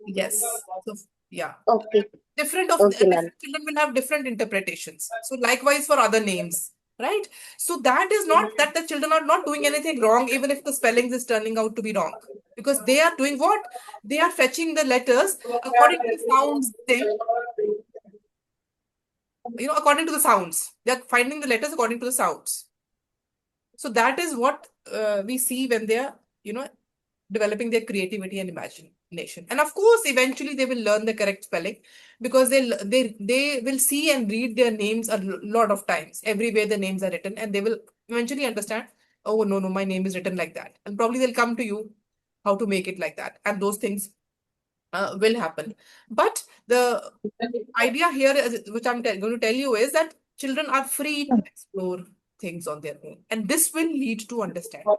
Yes. So yeah. Okay. Different Okay, ma'am. children will have different interpretations. So likewise for other names. right? So that is not that the children are not doing anything wrong, even if the spellings is turning out to be wrong, because they are doing what? They are fetching the letters according to the sounds according to the sounds. They are finding the letters according to the sounds. So that is what we see when they are, developing their creativity and imagination. And of course, eventually they will learn the correct spelling, because they will see and read their names a lot of times. Everywhere the names are written, and they will eventually understand, oh, no, my name is written like that. And probably they'll come to you how to make it like that. And those things will happen. But the idea here, which I'm going to tell you, is that children are free to explore things on their own. And this will lead to understanding.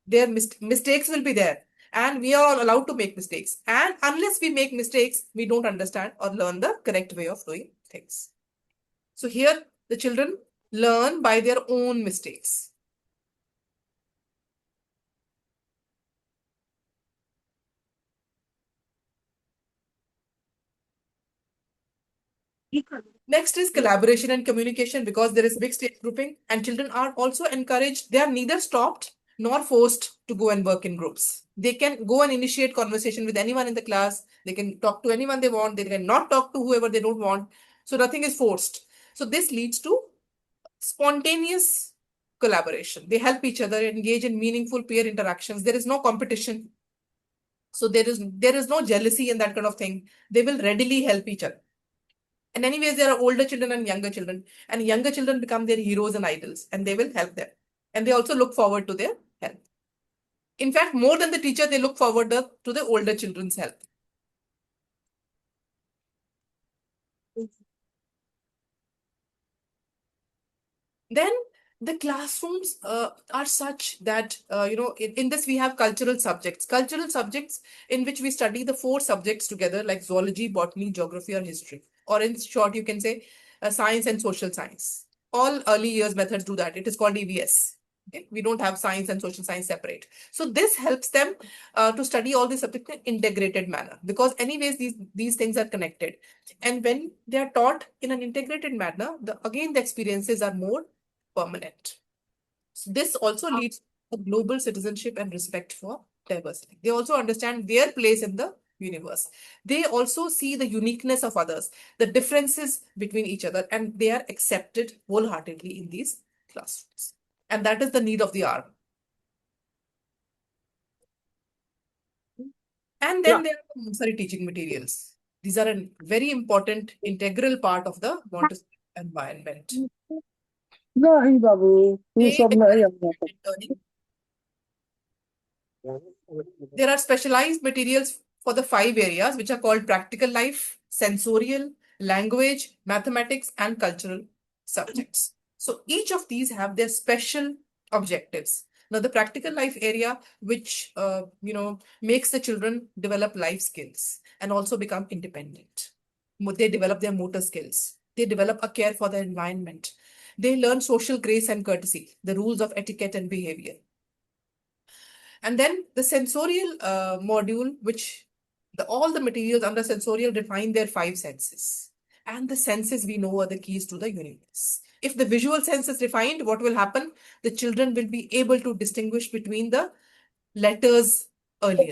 Their mistakes will be there, and we are all allowed to make mistakes. And unless we make mistakes, we don't understand or learn the correct way of doing things. So here, the children learn by their own mistakes. Next is collaboration and communication, because there is mixed age grouping, and children are also encouraged. They are neither stopped nor forced to go and work in groups. They can go and initiate conversation with anyone in the class. They can talk to anyone they want. They can not talk to whoever they don't want. So nothing is forced. So this leads to spontaneous collaboration. They help each other, engage in meaningful peer interactions. There is no competition. So there is no jealousy and that kind of thing. They will readily help each other. And anyways, there are older children and younger children become their heroes and idols, and they will help them. And they also look forward to their help. In fact, more than the teacher, they look forward to the older children's help. Then the classrooms are such that, in this we have cultural subjects in which we study the 4 subjects together, like zoology, botany, geography, or history. Or in short, you can say science and social science. All early years methods do that. It is called EVS. Okay? We don't have science and social science separate. So this helps them to study all these subjects in an integrated manner, because anyways, these things are connected. And when they are taught in an integrated manner, again, the experiences are more permanent. So this also leads to global citizenship and respect for diversity. They also understand their place in the universe. They also see the uniqueness of others, the differences between each other, and they are accepted wholeheartedly in these classrooms. And that is the need of the hour. And then there are the Montessori teaching materials. These are a very important integral part of the Montessori environment. नहीं बाबू ये सब नहीं learning. There are specialized materials for the 5 areas, which are called practical life, sensorial, language, mathematics, and cultural subjects. So each of these have their special objectives. Now, the practical life area, which makes the children develop life skills and also become independent. They develop their motor skills. They develop a care for the environment. They learn social grace and courtesy, the rules of etiquette and behavior. And then the sensorial module, which all the materials under sensorial define their 5 senses. And the senses we know are the keys to the universe. If the visual sense is refined, what will happen? The children will be able to distinguish between the letters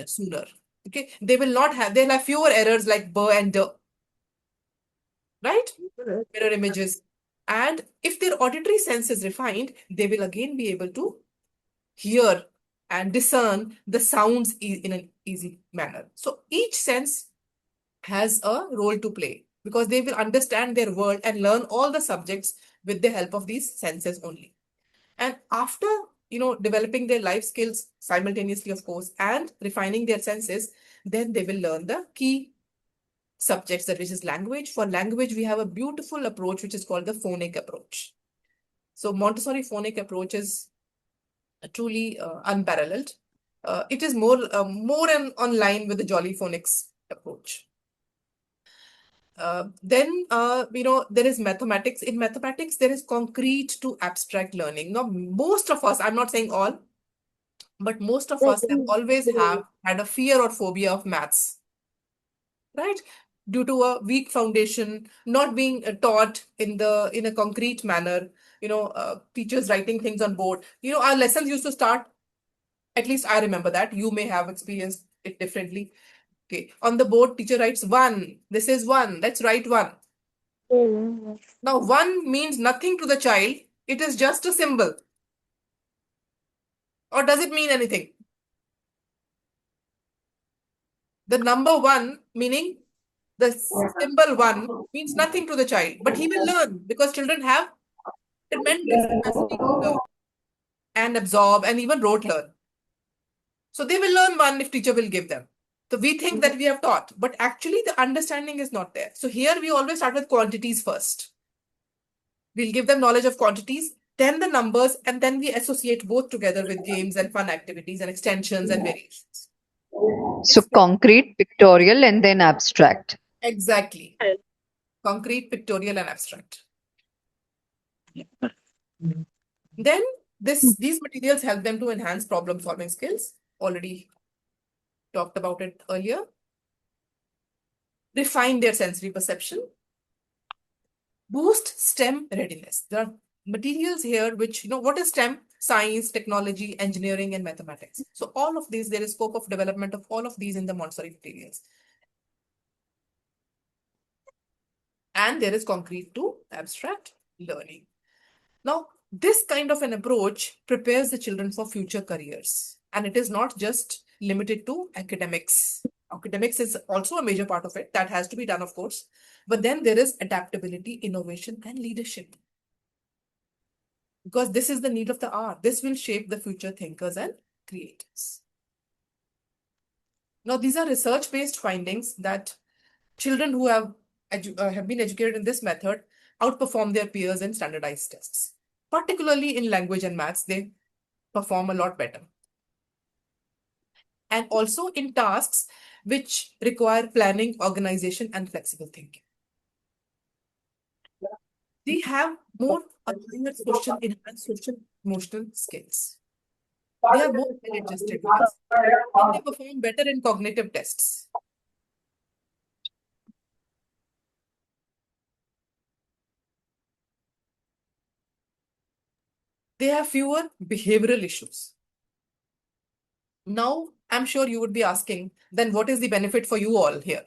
sooner. Okay, they'll have fewer errors like b and d. Right? Mirror images. And if their auditory sense is refined, they will again be able to hear and discern the sounds in an easy manner. So each sense has a role to play, because they will understand their world and learn all the subjects with the help of these senses only. And after developing their life skills simultaneously, of course, and refining their senses, then they will learn the key subjects, which is language. For language, we have a beautiful approach which is called the phonic approach. So Montessori phonic approach is truly unparalleled. It is more on line with the Jolly phonics approach. Then there is mathematics. In mathematics, there is concrete to abstract learning. Now, most of us, I'm not saying all, but most of us have always had a fear or phobia of maths. Right? due to a weak foundation, not being taught in a concrete manner, teachers writing things on board. Our lessons used to start, at least I remember that. You may have experienced it differently. Okay, on the board, teacher writes 1. This is 1. Let's write 1. Now, 1 means nothing to the child. It is just a symbol. Or does it mean anything? The number 1, meaning the symbol 1, means nothing to the child. But he will learn, because children have tremendous capacity to learn and absorb and even rote learn. So they will learn 1 if teacher will give them. So we think that we have taught, but actually the understanding is not there. So here we always start with quantities first. We'll give them knowledge of quantities, then the numbers, and then we associate both together with games and fun activities and extensions and variations. So concrete, pictorial, and then abstract. Exactly. Concrete, pictorial, and abstract. Then these materials help them to enhance problem solving skills. Already talked about it earlier. Refine their sensory perception. Boost STEM readiness. There are materials here which, what is STEM? Science, technology, engineering, and mathematics. So all of these, there is scope of development of all of these in the Montessori materials. And there is concrete to abstract learning. Now, this kind of an approach prepares the children for future careers. And it is not just limited to academics. Academics is also a major part of it. That has to be done, of course. But then there is adaptability, innovation, and leadership. Because this is the need of the hour. This will shape the future thinkers and creators. Now, these are research-based findings that children who have been educated in this method outperform their peers in standardized tests. Particularly in language and maths, they perform a lot better. And also in tasks which require planning, organization, and flexible thinking. They have more enhanced social emotional skills. They are more well-adjusted, and they perform better in cognitive tests. They have fewer behavioral issues. Now, I'm sure you would be asking, then what is the benefit for you all here?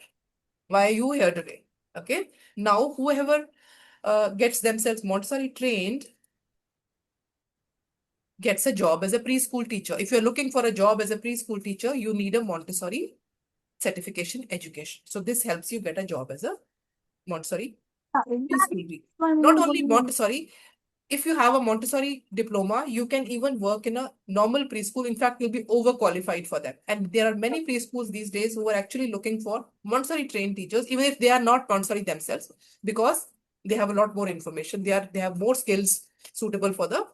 Why are you here today? Okay. Now, whoever gets themselves Montessori trained gets a job as a preschool teacher. If you're looking for a job as a preschool teacher, you need a Montessori certification education. So this helps you get a job as a Montessori preschool teacher. Not only Montessori, if you have a Montessori diploma, you can even work in a normal preschool. In fact, you'll be overqualified for them. And there are many preschools these days who are actually looking for Montessori trained teachers, even if they are not Montessori themselves, because they have a lot more information. They have more skills suitable for the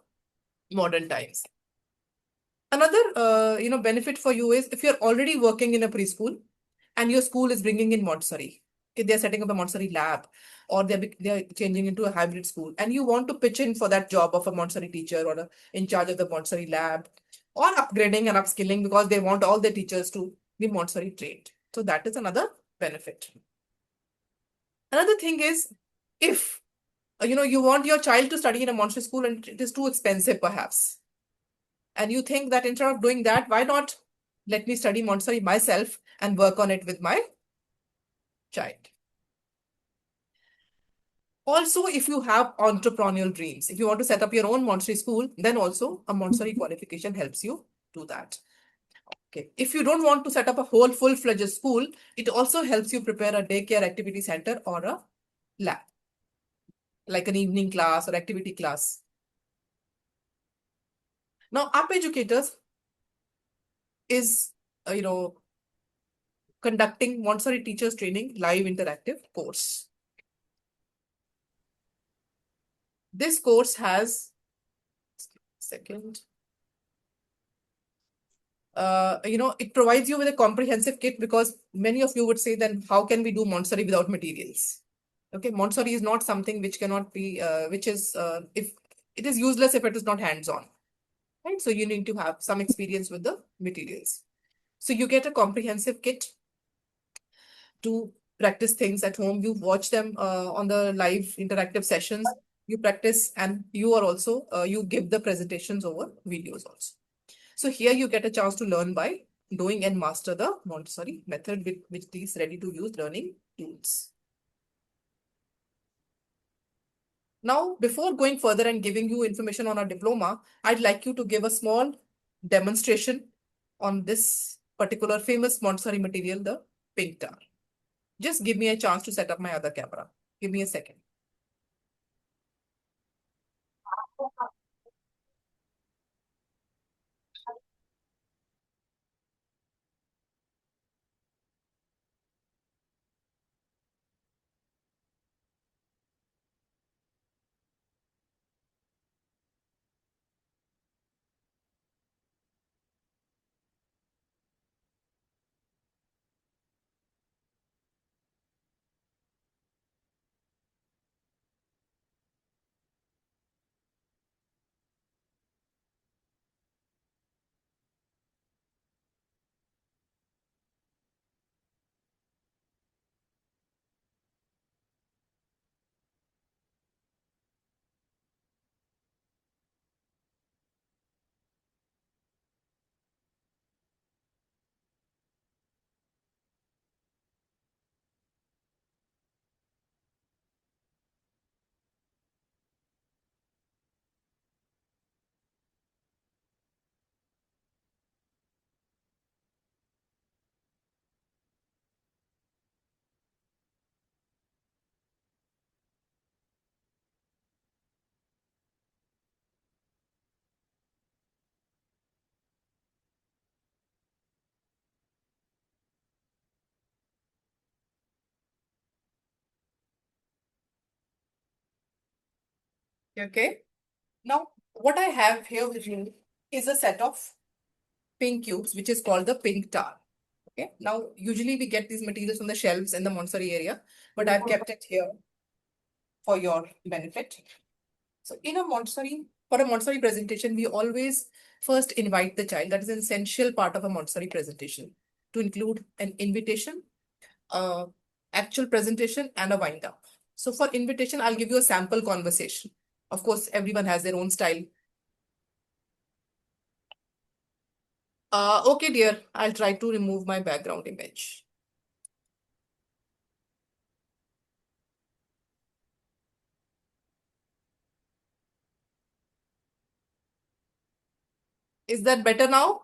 modern times. Another benefit for you is if you're already working in a preschool and your school is bringing in Montessori, if they're setting up a Montessori lab, or they're changing into a hybrid school, and you want to pitch in for that job of a Montessori teacher or in charge of the Montessori lab, or upgrading and upskilling because they want all their teachers to be Montessori trained. So that is another benefit. Another thing is, if you want your child to study in a Montessori school and it is too expensive perhaps, and you think that instead of doing that, why not let me study Montessori myself and work on it with my child? Also, if you have entrepreneurial dreams, if you want to set up your own Montessori school, then also a Montessori qualification helps you do that. Okay. If you don't want to set up a whole full-fledged school, it also helps you prepare a daycare activity center or a lab, like an evening class or activity class. Now, Up Educators is, conducting Montessori teachers training live interactive course. This course has, it provides you with a comprehensive kit, because many of you would say, then how can we do Montessori without materials? Okay, Montessori is not something which cannot be, if it is useless if it is not hands-on, right? So you need to have some experience with the materials. So you get a comprehensive kit to practice things at home. You watch them on the live interactive sessions. You practice, and you are also you give the presentations over videos also. So here you get a chance to learn by doing and master the Montessori method with these ready-to-use learning tools. Now, before going further and giving you information on our diploma, I'd like you to give a small demonstration on this particular famous Montessori material, the pink tar. Just give me a chance to set up my other camera. Give me a second. Okay. Now, what I have here with me is a set of pink cubes, which is called the pink tar. Okay. Now, usually we get these materials from the shelves in the Montessori area, but I've kept it here for your benefit. So for a Montessori presentation, we always first invite the child. That is an essential part of a Montessori presentation, to include an invitation, actual presentation, and a wind up. So for invitation, I'll give you a sample conversation. Of course, everyone has their own style. Okay, dear, I'll try to remove my background image. Is that better now?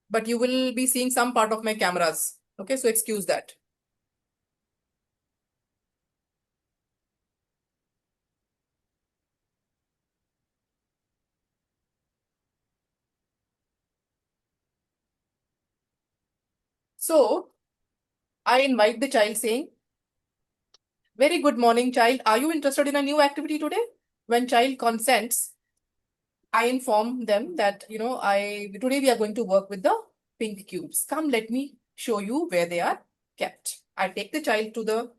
But you will be seeing some part of my cameras. Okay, so excuse that. So I invite the child saying, very good morning, child. Are you interested in a new activity today? When child consents, I inform them that, today we are going to work with the pink cubes. Come, let me show you where they are kept. I take the child to the,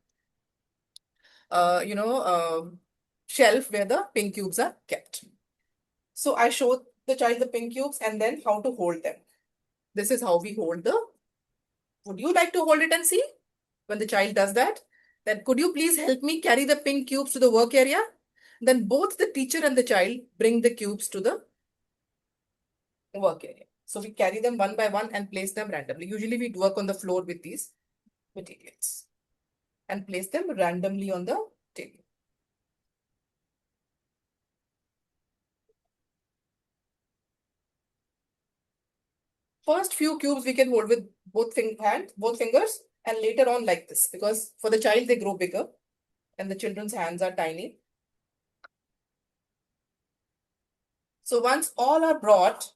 shelf where the pink cubes are kept. So I show the child the pink cubes and then how to hold them. This is how we hold the. Would you like to hold it and see? When the child does that, then could you please help me carry the pink cubes to the work area? Then both the teacher and the child bring the cubes to the work area. So we carry them one by one and place them randomly. Usually we work on the floor with these materials and place them randomly on the table. First few cubes we can hold with both fingers, and later on like this, because for the child they grow bigger and the children's hands are tiny. So once all are brought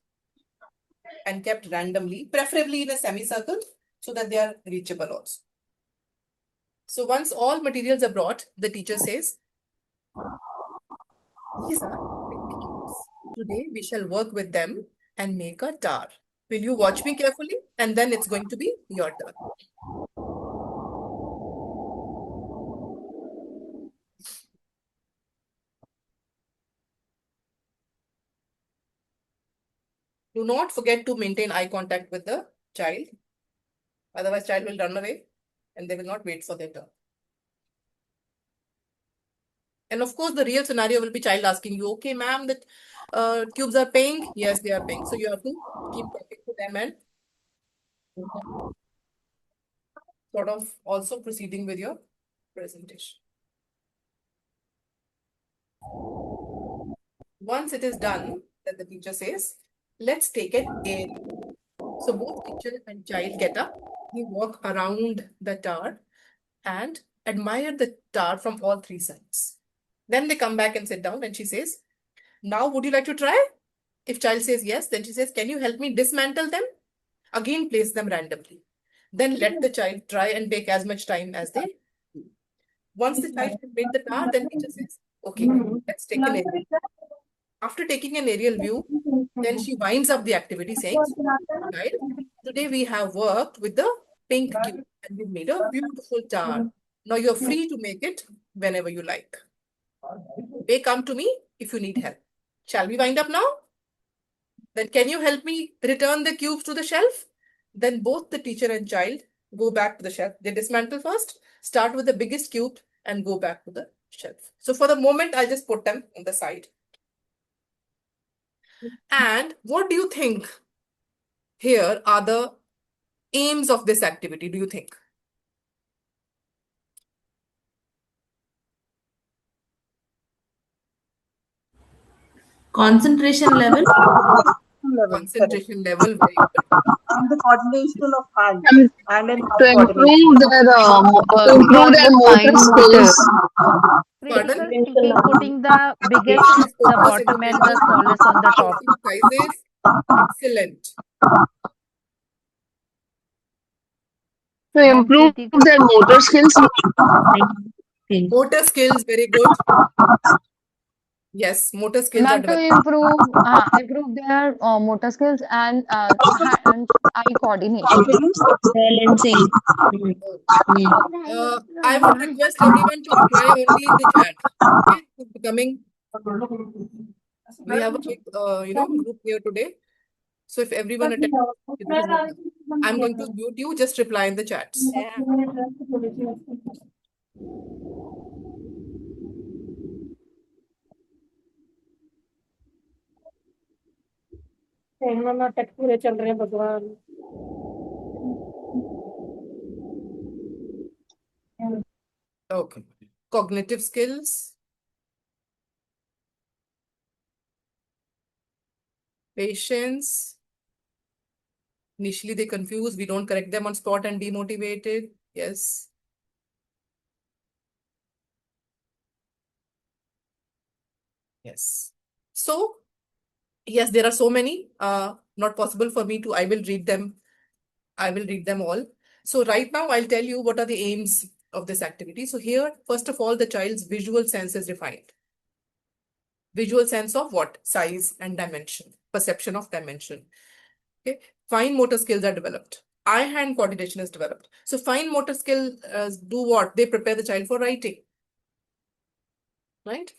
and kept randomly, preferably in a semicircle, so that they are reachable also. So once all materials are brought, the teacher says, these are pink cubes. Today we shall work with them and make a tar. Will you watch me carefully? And then it's going to be your turn. Do not forget to maintain eye contact with the child. Otherwise, child will run away and they will not wait for their turn. And of course, the real scenario will be child asking you, okay, ma'am, the cubes are paying? Yes, they are paying. So you have to keep talking to them and sort of also proceeding with your presentation. Once it is done, then the teacher says, let's take an aerial. So both teacher and child get up, they walk around the tower and admire the tower from all three sides. Then they come back and sit down and she says, now would you like to try? If child says yes, then she says, can you help me dismantle them? Again, place them randomly. Then let the child try and take as much time as they do. Once the child has made the tower, then teacher says, okay, let's take an aerial. After taking an aerial view, then she winds up the activity saying, child, today we have worked with the pink cube and we made a beautiful tower. Now you're free to make it whenever you like. May come to me if you need help. Shall we wind up now? Then can you help me return the cubes to the shelf? Then both the teacher and child go back to the shelf. They dismantle first, start with the biggest cube and go back to the shelf. So for the moment, I'll just put them on the side. And what do you think here are the aims of this activity, do you think? Concentration level. Concentration level, very good. And the coordination of hands. Hand and To improve their motor skills. Pardon? Thinking, putting the biggest, the bottom and the smallest on the top. Sizes, excellent. To improve their motor skills. Motor skills, very good. Yes, motor skills are Not to developed. improve their motor skills and hand-eye coordination. Balancing. I would request everyone to reply only in the chat. Okay, it's becoming. We have a big, group here today. So if everyone attends, I'm going to mute you. Just reply in the chats. नाटक पूरे चल रहे हैं भगवान. Okay. Cognitive skills. Patience. Initially they confuse. We don't correct them on spot and demotivated. Yes. Yes. So, yes, there are so many. Not possible for me to. I will read them. I will read them all. So right now I'll tell you what are the aims of this activity. So here, first of all, the child's visual sense is refined. Visual sense of what? Size and dimension. Perception of dimension. Okay. Fine motor skills are developed. Eye-hand coordination is developed. So fine motor skills do what? They prepare the child for writing. Right?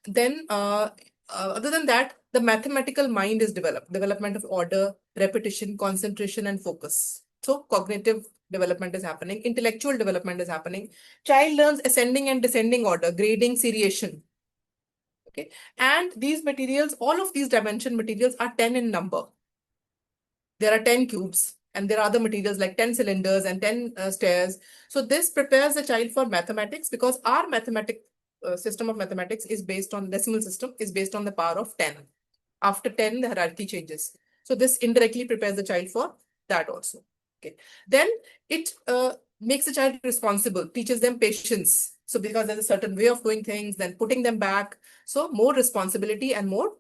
Then, other than that, the mathematical mind is developed. Development of order, repetition, concentration, and focus. So cognitive development is happening. Intellectual development is happening. Child learns ascending and descending order, grading, seriation. Okay. And these materials, all of these dimension materials are 10 in number. There are 10 cubes and there are other materials like 10 cylinders and 10 stairs. So this prepares the child for mathematics because our system of mathematics is based on decimal system is based on the power of 10. After 10, the hierarchy changes. So this indirectly prepares the child for that also. Okay. Then it makes the child responsible, teaches them patience. So because there's a certain way of doing things, then putting them back. So more responsibility and more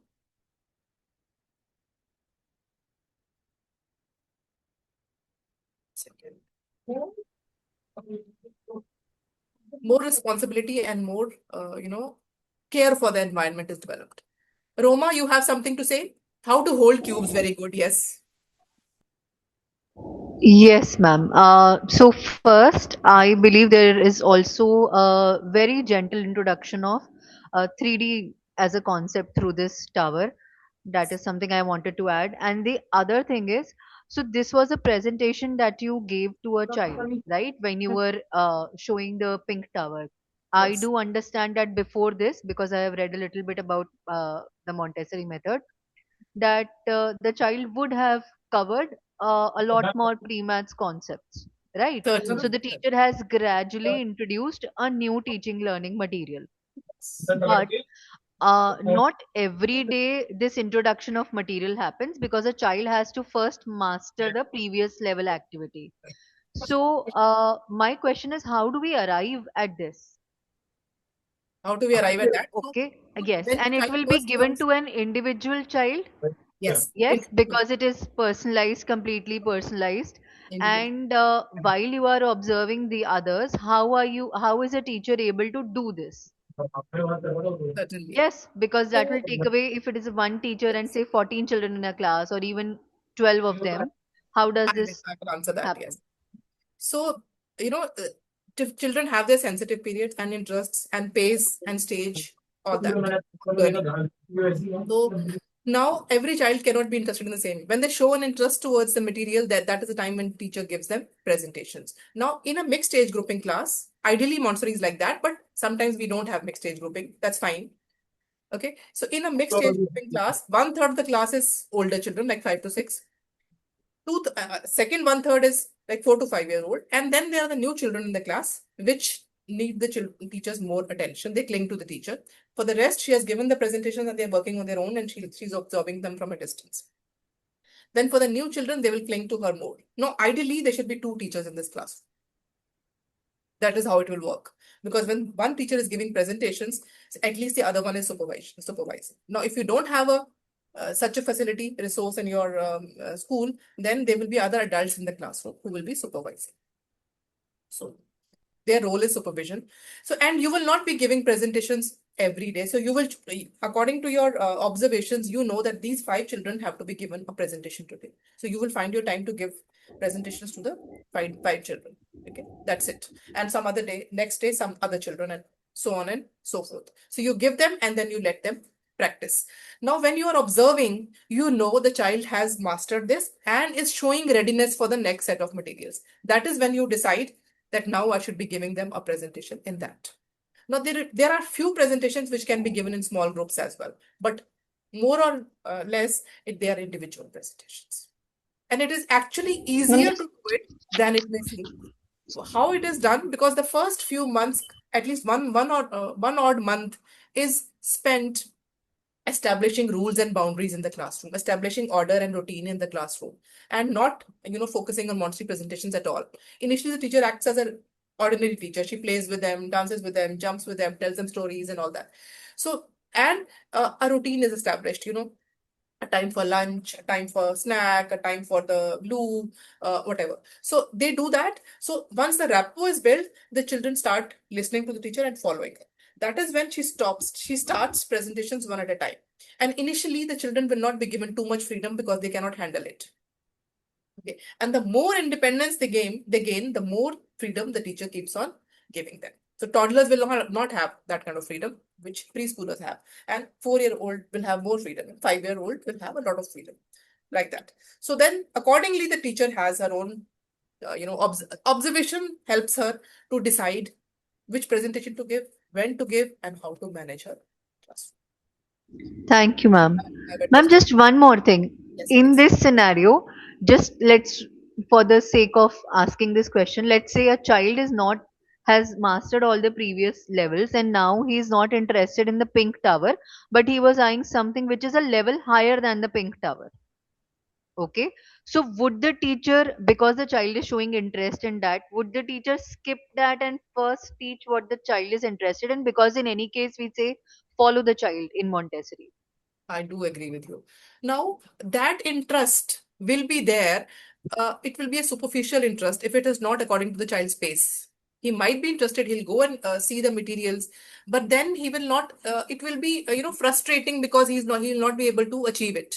responsibility and more, care for the environment is developed. Roma, you have something to say? How to hold cubes? Very good. Yes. Yes, ma'am. So first, I believe there is also a very gentle introduction of 3D as a concept through this tower. That is something I wanted to add. And the other thing is, So this was a presentation that you gave to a child, right? When you were showing the pink tower. I Yes. do understand that before this, because I have read a little bit about the Montessori method, that the child would have covered a lot more pre-maths concepts, right? So Certainly. the teacher has gradually introduced a new teaching learning material. But not every day this introduction of material happens, because a child has to first master the previous level activity. So my question is, how do we arrive at this? How do we arrive at that? So Okay, yes, when the and it child will be first given learns, to an individual child. yes, Yes, because it is personalized, completely personalized. individual. And while you are observing the others, how is a teacher able to do this? Certainly. Yes, because that will So take away, if it is one teacher and say 14 children in a class, or even 12 of them, how does this I will answer that. happen? Yes. So, children have their sensitive periods and interests and pace and stage, all that learning. So now every child cannot be interested in the same. When they show an interest towards the material, that is the time when teacher gives them presentations. Now, in a mixed age grouping class, ideally Montessori is like that, but sometimes we don't have mixed age grouping. That's fine. Okay. So in a mixed age grouping class, 1/3 of the class is older children, like 5 to 6. Second 1/3 is like 4 to 5 years old, and then there are the new children in the class which need the teachers more attention. They cling to the teacher. For the rest, she has given the presentations and they're working on their own, and she's observing them from a distance. Then for the new children, they will cling to her more. No, ideally there should be 2 teachers in this class. That is how it will work, because when one teacher is giving presentations, at least the other one is supervising. Now, if you don't have such a facility resource in your school, then there will be other adults in the classroom who will be supervising. So their role is supervision. So, and you will not be giving presentations every day. So you will, according to your observations, you know that these 5 children have to be given a presentation today. So you will find your time to give presentations to the five children. Okay, that's it. And some other day, next day, some other children, and so on and so forth. So you give them and then you let them practice. Now, when you are observing, you know the child has mastered this and is showing readiness for the next set of materials. That is when you decide that now I should be giving them a presentation in that. Now, there are few presentations which can be given in small groups as well, but more or less, they are individual presentations. And it is actually easier to do it than it may seem. How it is done? Because the first few months, at least one odd month, is spent establishing rules and boundaries in the classroom, establishing order and routine in the classroom, and not focusing on Montessori presentations at all. Initially, the teacher acts as an ordinary teacher. She plays with them, dances with them, jumps with them, tells them stories and all that. So, and a routine is established. A time for lunch, a time for snack, a time for the loop, whatever. So they do that. So once the rapport is built, the children start listening to the teacher and following her. That is when she starts presentations one at a time. And initially, the children will not be given too much freedom because they cannot handle it. Okay. And the more independence they gain, the more freedom the teacher keeps on giving them. So toddlers will not have that kind of freedom, which preschoolers have. And 4-year-old will have more freedom. 5-year-old will have a lot of freedom, like that. So then, accordingly, the teacher has her own, observation helps her to decide which presentation to give, when to give, and how to manage her class. Thank you, ma'am. Ma'am, just one more thing. Yes, In this scenario, just for the sake of asking this question, let's say a child has mastered all the previous levels, and now he is not interested in the pink tower, but he was eyeing something which is a level higher than the pink tower. Okay. So would the teacher, because the child is showing interest in that, would the teacher skip that and first teach what the child is interested in? Because in any case, we say follow the child in Montessori. I do agree with you. Now, that interest will be there. It will be a superficial interest if it is not according to the child's pace. He might be interested, he'll go and see the materials, but then he will not, it will be, frustrating because he'll not be able to achieve it.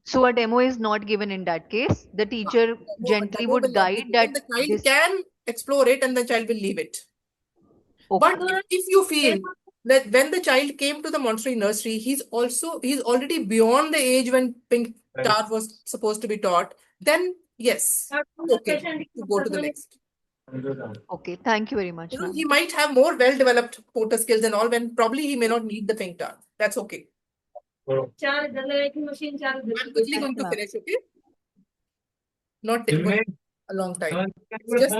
So a demo is not given in that case. The teacher gently Demo would will not be guide that given. The child this. can explore it and the child will leave it. Okay. But if you feel that when the child came to the Montessori nursery, he's already beyond the age when pink star was supposed to be taught, then yes, okay, to go to the next. Okay, thank you very much, You know, ma'am. he might have more well-developed motor skills and all, when probably he may not need the pink tar. That's okay. I'm quickly going to finish, okay? Not taking a long time. Just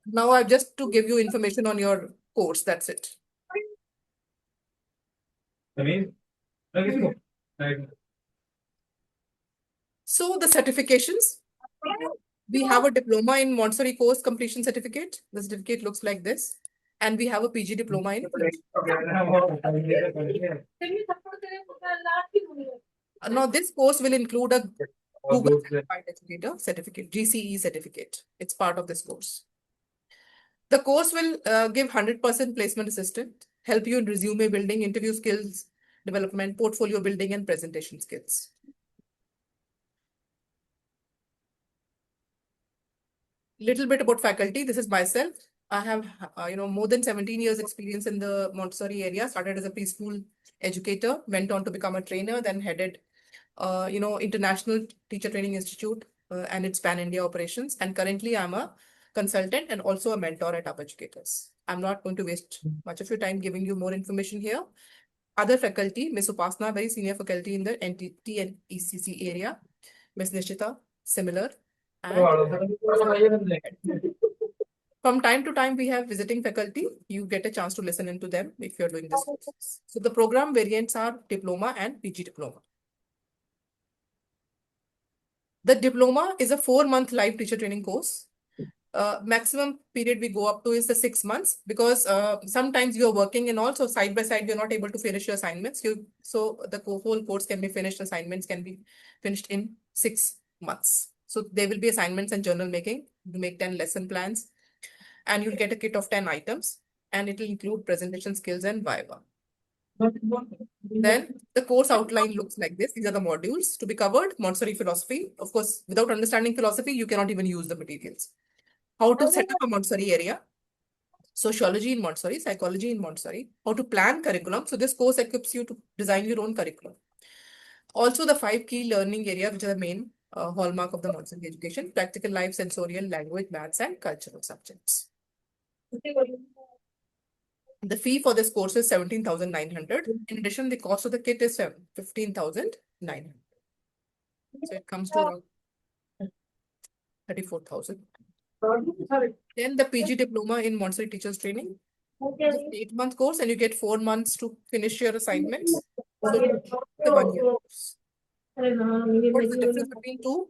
now, I've just to give you information on your course. That's it. So the certifications. We have a diploma in Montessori course completion certificate. The certificate looks like this. And we have a PG diploma in PG. Now, this course will include a Google Certified Educator certificate, GCE certificate. It's part of this course. The course will give 100% placement assistant, help you in resume building, interview skills development, portfolio building, and presentation skills. Little bit about faculty. This is myself. I have more than 17 years experience in the Montessori area. Started as a preschool educator, went on to become a trainer, then headed International Teacher Training Institute and its pan-India operations. And currently I'm a consultant and also a mentor at Up Educators. I'm not going to waste much of your time giving you more information here. Other faculty, Ms. Upasna, very senior faculty in the NTT and ECC area. Ms. Nishita, similar. And from time to time, we have visiting faculty. You get a chance to listen into them if you're doing this course. So the program variants are diploma and PG diploma. The diploma is a 4-month live teacher training course. Maximum period we go up to is the 6 months, because sometimes you're working and also side by side, you're not able to finish your assignments. So the whole course can be finished, assignments can be finished in 6 months. So there will be assignments and journal making. You make 10 lesson plans and you'll get a kit of 10 items, and it will include presentation skills and viva. Then the course outline looks like this. These are the modules to be covered. Montessori philosophy. Of course, without understanding philosophy, you cannot even use the materials. How to set up a Montessori area. Sociology in Montessori, psychology in Montessori. How to plan curriculum. So this course equips you to design your own curriculum. Also the 5 key learning areas, which are the main hallmark of the Montessori education: practical life, sensorial, language, maths, and cultural subjects. The fee for this course is 17,900. In addition, the cost of the kit is 15,900. So it comes to around 34,000. Then the PG diploma in Montessori teachers training. It's an 8-month course, and you get 4 months to finish your assignments. So it's a 1-year course. What's the difference between two?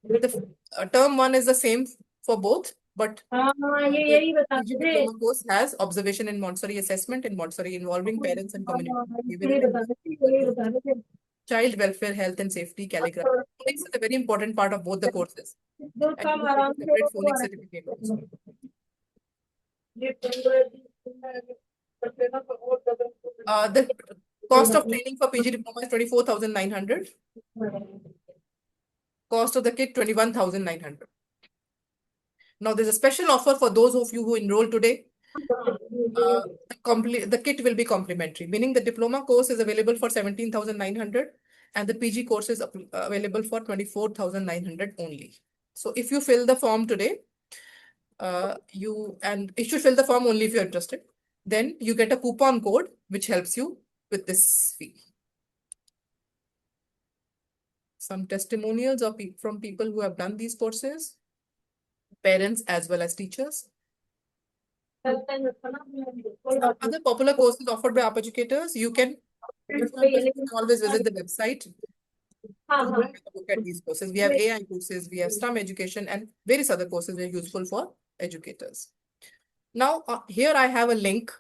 The term 1 is the same for both, but the PG diploma course has observation in Montessori assessment in Montessori involving parents and community behavioral, child welfare, health and safety, calligraphy. Phonics is a very important part of both the courses. And you get a separate phonics certificate also. The cost of training for PG diploma is 24,900. Cost of the kit 21,900. Now there's a special offer for those of you who enroll today. The kit will be complimentary, meaning the diploma course is available for 17,900 and the PG course is available for 24,900 only. So if you fill the form today, you should fill the form only if you're interested. Then you get a coupon code which helps you with this fee. Some testimonials from people who have done these courses, parents as well as teachers. Some other popular courses offered by Up Educators, you can always visit the website to look at these courses. We have AI courses, we have STEM education, and various other courses that are useful for educators. Now, here I have a link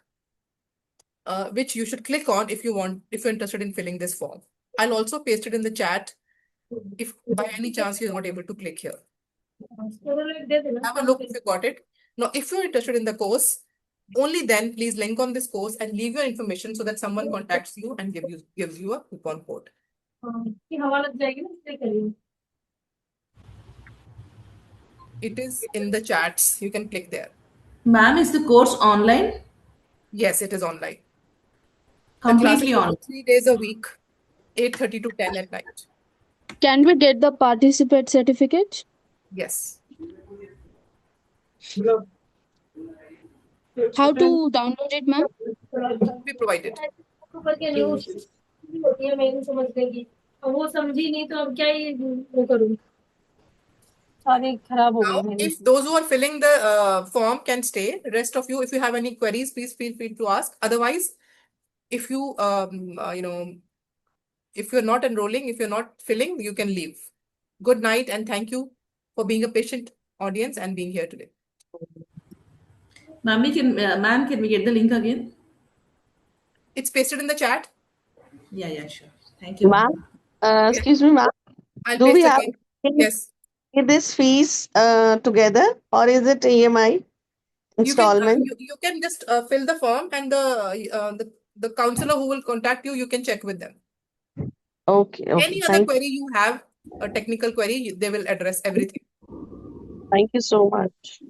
which you should click on if you're interested in filling this form. I'll also paste it in the chat if by any chance you're not able to click here. Have a look if you got it. Now, if you're interested in the course, only then please link on this course and leave your information so that someone contacts you and gives you a coupon code. It is in the chats. You can click there. Ma'am, is the course online? Yes, it is online. Completely the class online. 3 days a week, 8:30 to 10 at night. Can we get the participate certificate? Yes. How to download it, ma'am? We provide it. वो समझी नहीं तो अब क्या ही वो करूँ सारी खराब हो गई Now, मेरी if those who are filling the form can stay, rest of you, if you have any queries, please feel free to ask. Otherwise, if you if you're not enrolling, if you're not filling, you can leave. Good night and thank you for being a patient audience and being here today. Ma'am, can we get the link again? It's pasted in the chat. Yeah, sure. Thank you, Ma'am, excuse me, ma'am. I'll Do we paste have again. Yes. this fees together, or is it EMI installment? You can just fill the form and the counselor who will contact you, you can check with them. Okay, Any other thank query you have, a technical query, they will address everything. you so much.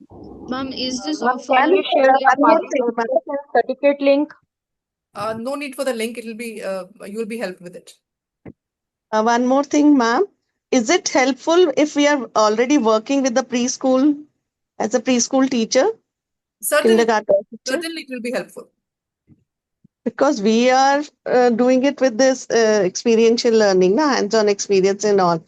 Ma'am, is this Ma'am, offer? can you share the one more thing, ma'am. participation certificate link? No need for the link. It will be you will be helped with it. One more thing, ma'am. Is it helpful if we are already working with the preschool as a preschool teacher? Certainly, Kindergarten teacher? certainly it will be helpful. Because we are doing it with this experiential learning, hands-on experience and all.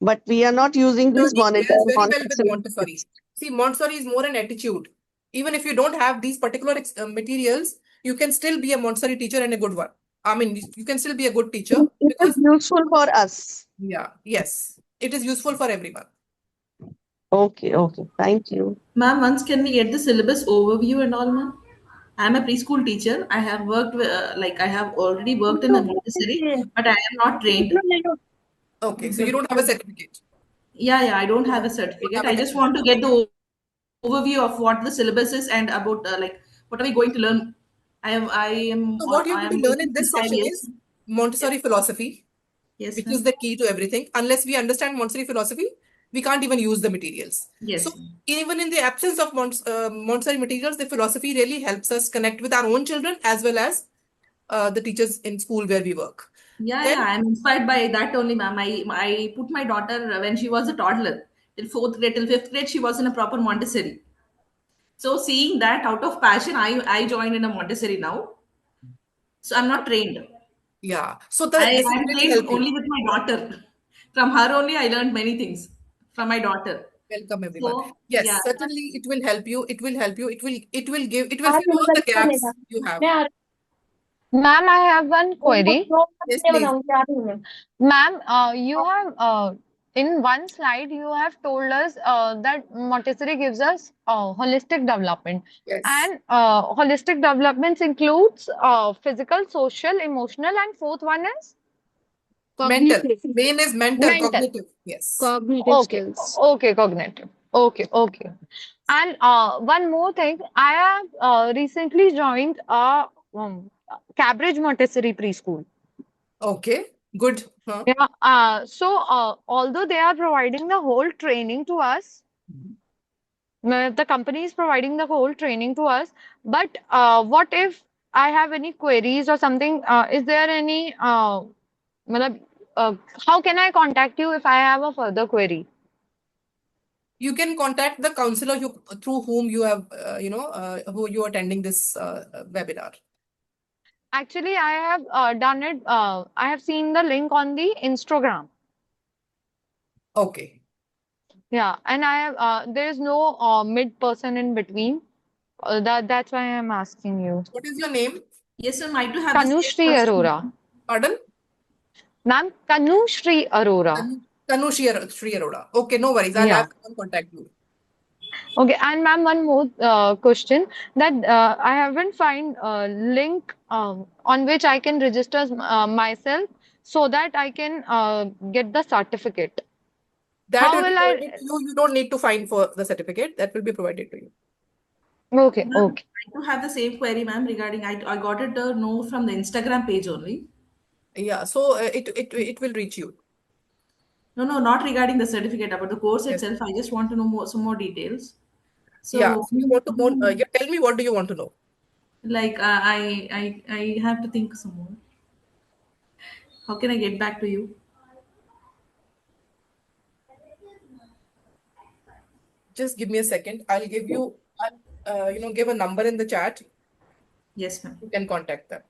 But we are not using this Learning monitor. pairs very well with Montessori. See, Montessori is more an attitude. Even if you don't have these particular materials, you can still be a Montessori teacher and a good one. I mean, you can still be a good teacher It is useful for us. Yeah, yes, it is useful for everyone. Okay, thank you. Ma'am, once can we get the syllabus overview and all, ma'am? I'm a preschool teacher. I have worked with, I have already worked in a Montessori, but I am not trained. Okay, so you don't have a certificate. Yeah, I don't have a certificate. I just want to get the overview of what the syllabus is and about what are we going to learn. So what you're going to learn in this session is Montessori philosophy, Yes, which ma'am. is the key to everything. Unless we understand Montessori philosophy, we can't even use the materials. Yes. So even in the absence of Montessori materials, the philosophy really helps us connect with our own children as well as the teachers in school where we work. Yeah, I'm inspired by that only, ma'am. I put my daughter when she was a toddler till fourth grade, till fifth grade, she was in a proper Montessori. So seeing that out of passion, I joined in a Montessori now. So I'm not trained. Yeah. So I'm this will really trained help you. only with my daughter. From her only, I learned many things from my daughter. Welcome everyone. So, Yes, yeah. certainly it will help you. It will help you. It will fill all the gaps you have. Ma'am, I have one query. Yes, please. Ma'am, you have in one slide you have told us that Montessori gives us holistic development, Yes. and holistic developments includes physical, social, emotional, and fourth one is Mental. Main is mental, cognitive. Yes. Cognitive skills. Okay, cognitive. Okay. And one more thing, I have recently joined a Cambridge Montessori preschool. Okay, good. Huh? Yeah. So although they are providing the whole training to us, the company is providing the whole training to us. But what if I have any queries or something? Is there any? Matlab, how can I contact you if I have a further query? You can contact the counselor through whom you have, who you are attending this webinar. Actually, I have done it. I have seen the link on the Instagram. Okay. Yeah, and I have. There is no mid person in between. That's why I'm asking you. What is your name? Yes, sir. I do have Kanushri Arora. Pardon? Ma'am, Kanushri Arora. Kanushri Arora. Okay, no worries. I'll have someone contact you. Okay, and ma'am, one more question that I haven't find a link on which I can register myself so that I can get the certificate. That How will be will I? provided to you. You don't need to find for the certificate. That will be provided to you. Okay. I do have the same query, ma'am, regarding I got it know from the Instagram page only. Yeah, so it will reach you. No, not regarding the certificate, about the course itself. I just want to know some more details. So, yeah, so you want to know, you tell me, what do you want to know? Like I have to think some more. How can I get back to you? Just give me a second. I'll give you, give a number in the chat. Yes, ma'am. You can contact them.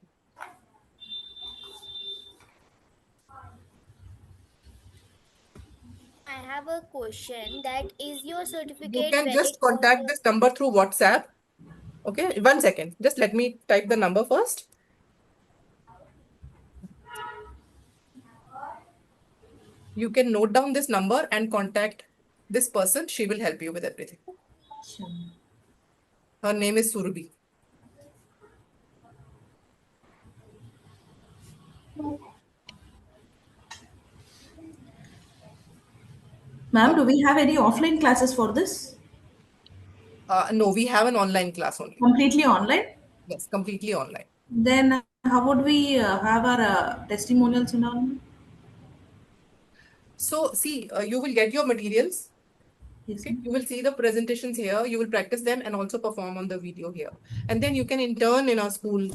I have a question. That is your You certificate can valid just for contact this number through WhatsApp. Okay, 1 second. Just let me type the number first. You can note down this number and contact this person. She will help you with everything. Sure. Her name is Surabhi. Ma'am, do we have any offline classes for this? No, we have an online class only. Completely online? Yes, completely online. Then how would we have our testimonials and all? So see, you will get your materials. Yes, okay, you will see the presentations here. You will practice them and also perform on the video here. And then you can intern in our school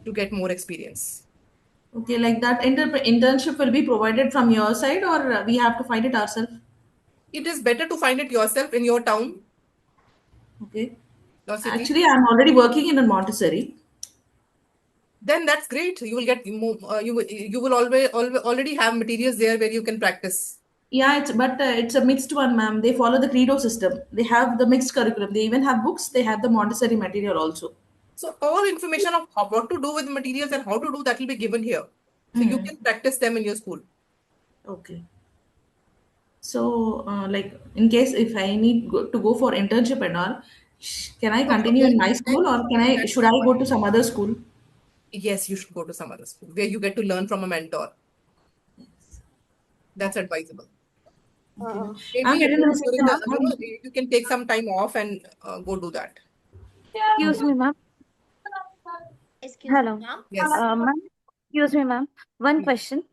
to get more experience. Okay, like that internship will be provided from your side, or we have to find it ourselves? It is better to find it yourself in your town. Okay. Your city. Actually, I'm already working in a Montessori. Then that's great. You will get more. You will already have materials there where you can practice. Yeah, it's a mixed one, ma'am. They follow the Credo system. They have the mixed curriculum. They even have books. They have the Montessori material also. So all information of what to do with materials and how to do that will be given here. So you can practice them in your school. Okay. So, like, in case if I need to go for internship and all, can I continue in my school, or should I go to some other school? Yes, you should go to some other school where you get to learn from a mentor. That's advisable. Maybe you can take some time off and go do that. Excuse me, ma'am. Hello. Yes. Ma'am, excuse me, ma'am. One question.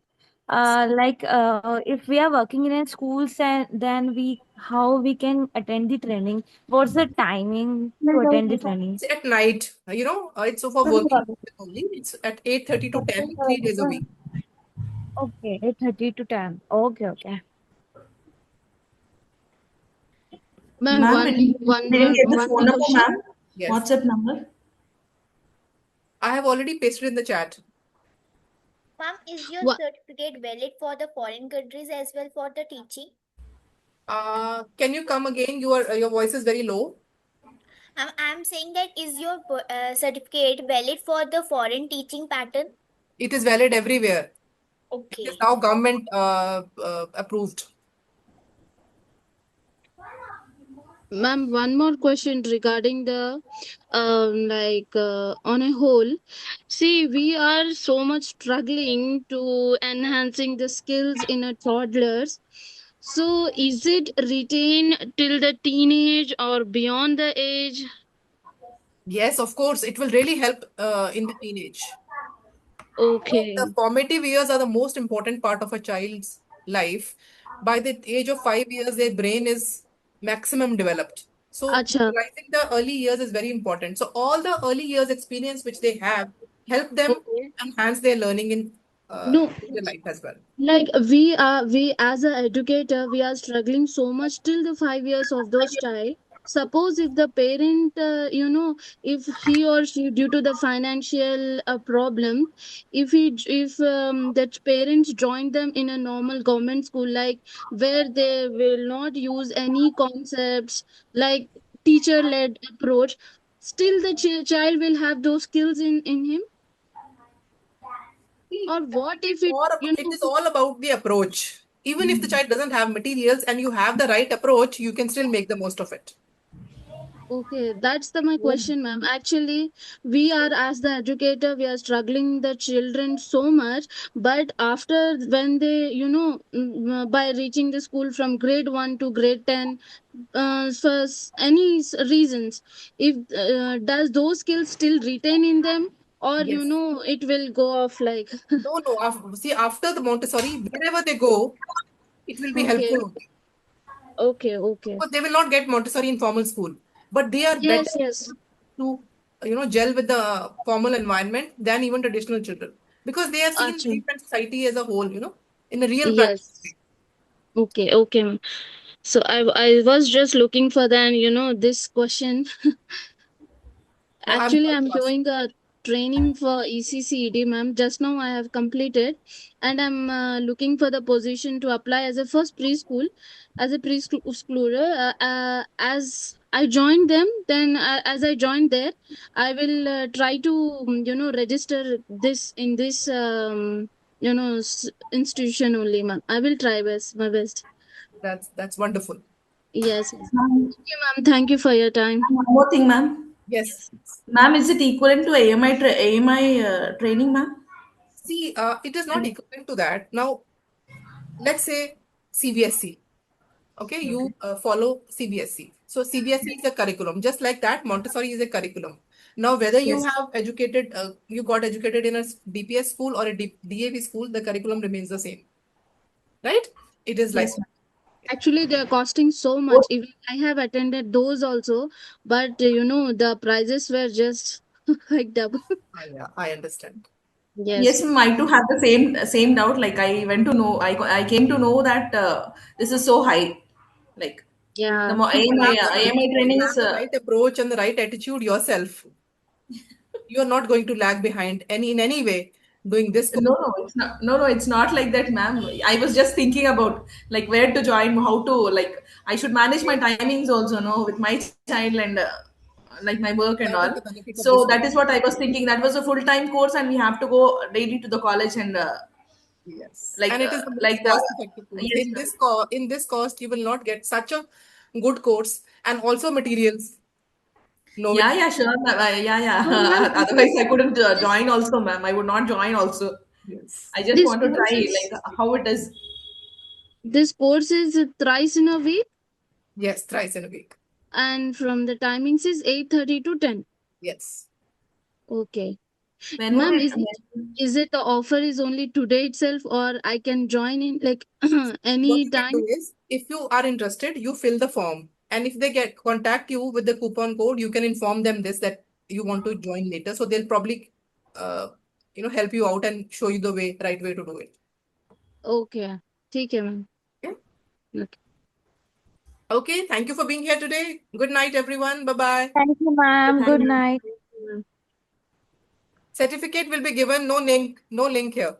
If we are working in a schools and then how we can attend the training? What's the timing to attend the training? It's at night. It's for working only. It's at 8:30 to 10, 3 days a week. Okay, 8:30 to 10. Okay, okay. Ma'am, Ma'am, one didn't get the one phone more number, question. ma'am? Yes. WhatsApp number? I have already pasted in the chat. Ma'am, is your certificate valid for the foreign countries as well for the teaching? Can you come again? Your voice is very low. I'm saying that is your certificate valid for the foreign teaching pattern? It is valid everywhere. Okay. It is now government approved. Ma'am, one more question regarding the on a whole. See, we are so much struggling to enhancing the skills in a toddlers. So, is it retained till the teenage or beyond the age? Yes, of course. It will really help in the teenage. Okay. The formative years are the most important part of a child's life. By the age of 5 years, their brain is maximum developed. So Acha. utilizing the early years is very important. So all the early years experience which they have help them enhance their learning in No, their life as well. like we as a educator, we are struggling so much till the 5 years of those child. Suppose if the parent, if he or she due to the financial problem, if that parents join them in a normal government school, like where they will not use any concepts like teacher led approach, still the child will have those skills in him. Or what if it is all about the approach. Even if the child doesn't have materials and you have the right approach, you can still make the most of it. Okay, that's my question, ma'am. Actually, we are as the educator, we are struggling the children so much. But after when they, by reaching the school from grade 1 to grade 10, for any reasons, if does those skills still retain in them, or Yes. it will go off like? No. After the Montessori, wherever they go, it will be Okay. helpful. Okay. But they will not get Montessori in formal school, but they are better to gel with the formal environment than even traditional children, because they have seen life and society as a whole, in a real practice. Yes. Okay. So I was just looking for this question. No, Actually, sorry I'm to ask. doing a training for ECCED, ma'am. Just now I have completed, and I'm looking for the position to apply as a first preschool, as a preschooler. As I joined them, then as I joined there, I will try to register this in this institution only, ma'am. I will try my best. That's wonderful. Yes. Ma'am, Thank you, ma'am. Thank you for your time. one more thing, ma'am. Yes. Ma'am, is it equivalent to AMI training, ma'am? See, it is not equivalent to that. Now, let's say CBSE. Okay, you follow CBSE. So CBSE is a curriculum. Just like that, Montessori is a curriculum. Now, whether you Yes. have educated, you got educated in a DPS school or a DAV school, the curriculum remains the same. Right? It is like Yes, ma'am. Actually, they are costing so much. Even I have attended those also, but the prices were just like double. Yeah, I understand. Yes, Yes. ma'am, I too have the same doubt. Like I went to know, I came to know that this is so high. Like the Yeah. If you have the AMI training is right approach and the right attitude yourself, you are not going to lag behind in any way doing this course. no, it's not. No, it's not like that, ma'am. I was just thinking about like where to join, how to like. I should manage my timings also, no, with my child and like my work and That is all. the benefit of So this that course. is what I was thinking. That was a full time course, and we have to go daily to the college and Yes, like and it is the most like the cost-effective course. yes, ma'am. In this cost, you will not get such a good course and also materials. No, Yeah, sure, ma'am. So, ma'am, Otherwise, I couldn't join also, ma'am. I would not join also. yes, I just this want to course try is like how it is. this course is thrice in a week, yes, thrice in a week. and from the timings is 8:30 to 10. Yes. Okay. When would Ma'am, it? is it the offer is only today itself, or I can join in like What any you can do time? is, if you are interested, you fill the form, and if they get contact you with the coupon code, you can inform them this that you want to join later. So they'll probably, uh, help you out and show you the right way to do it. Okay. ठीक है, ma'am. Okay. Okay. Okay. Thank you for being here today. Good night, everyone. Bye bye. Thank you, ma'am. Good night. Certificate will be given. No link. No link here.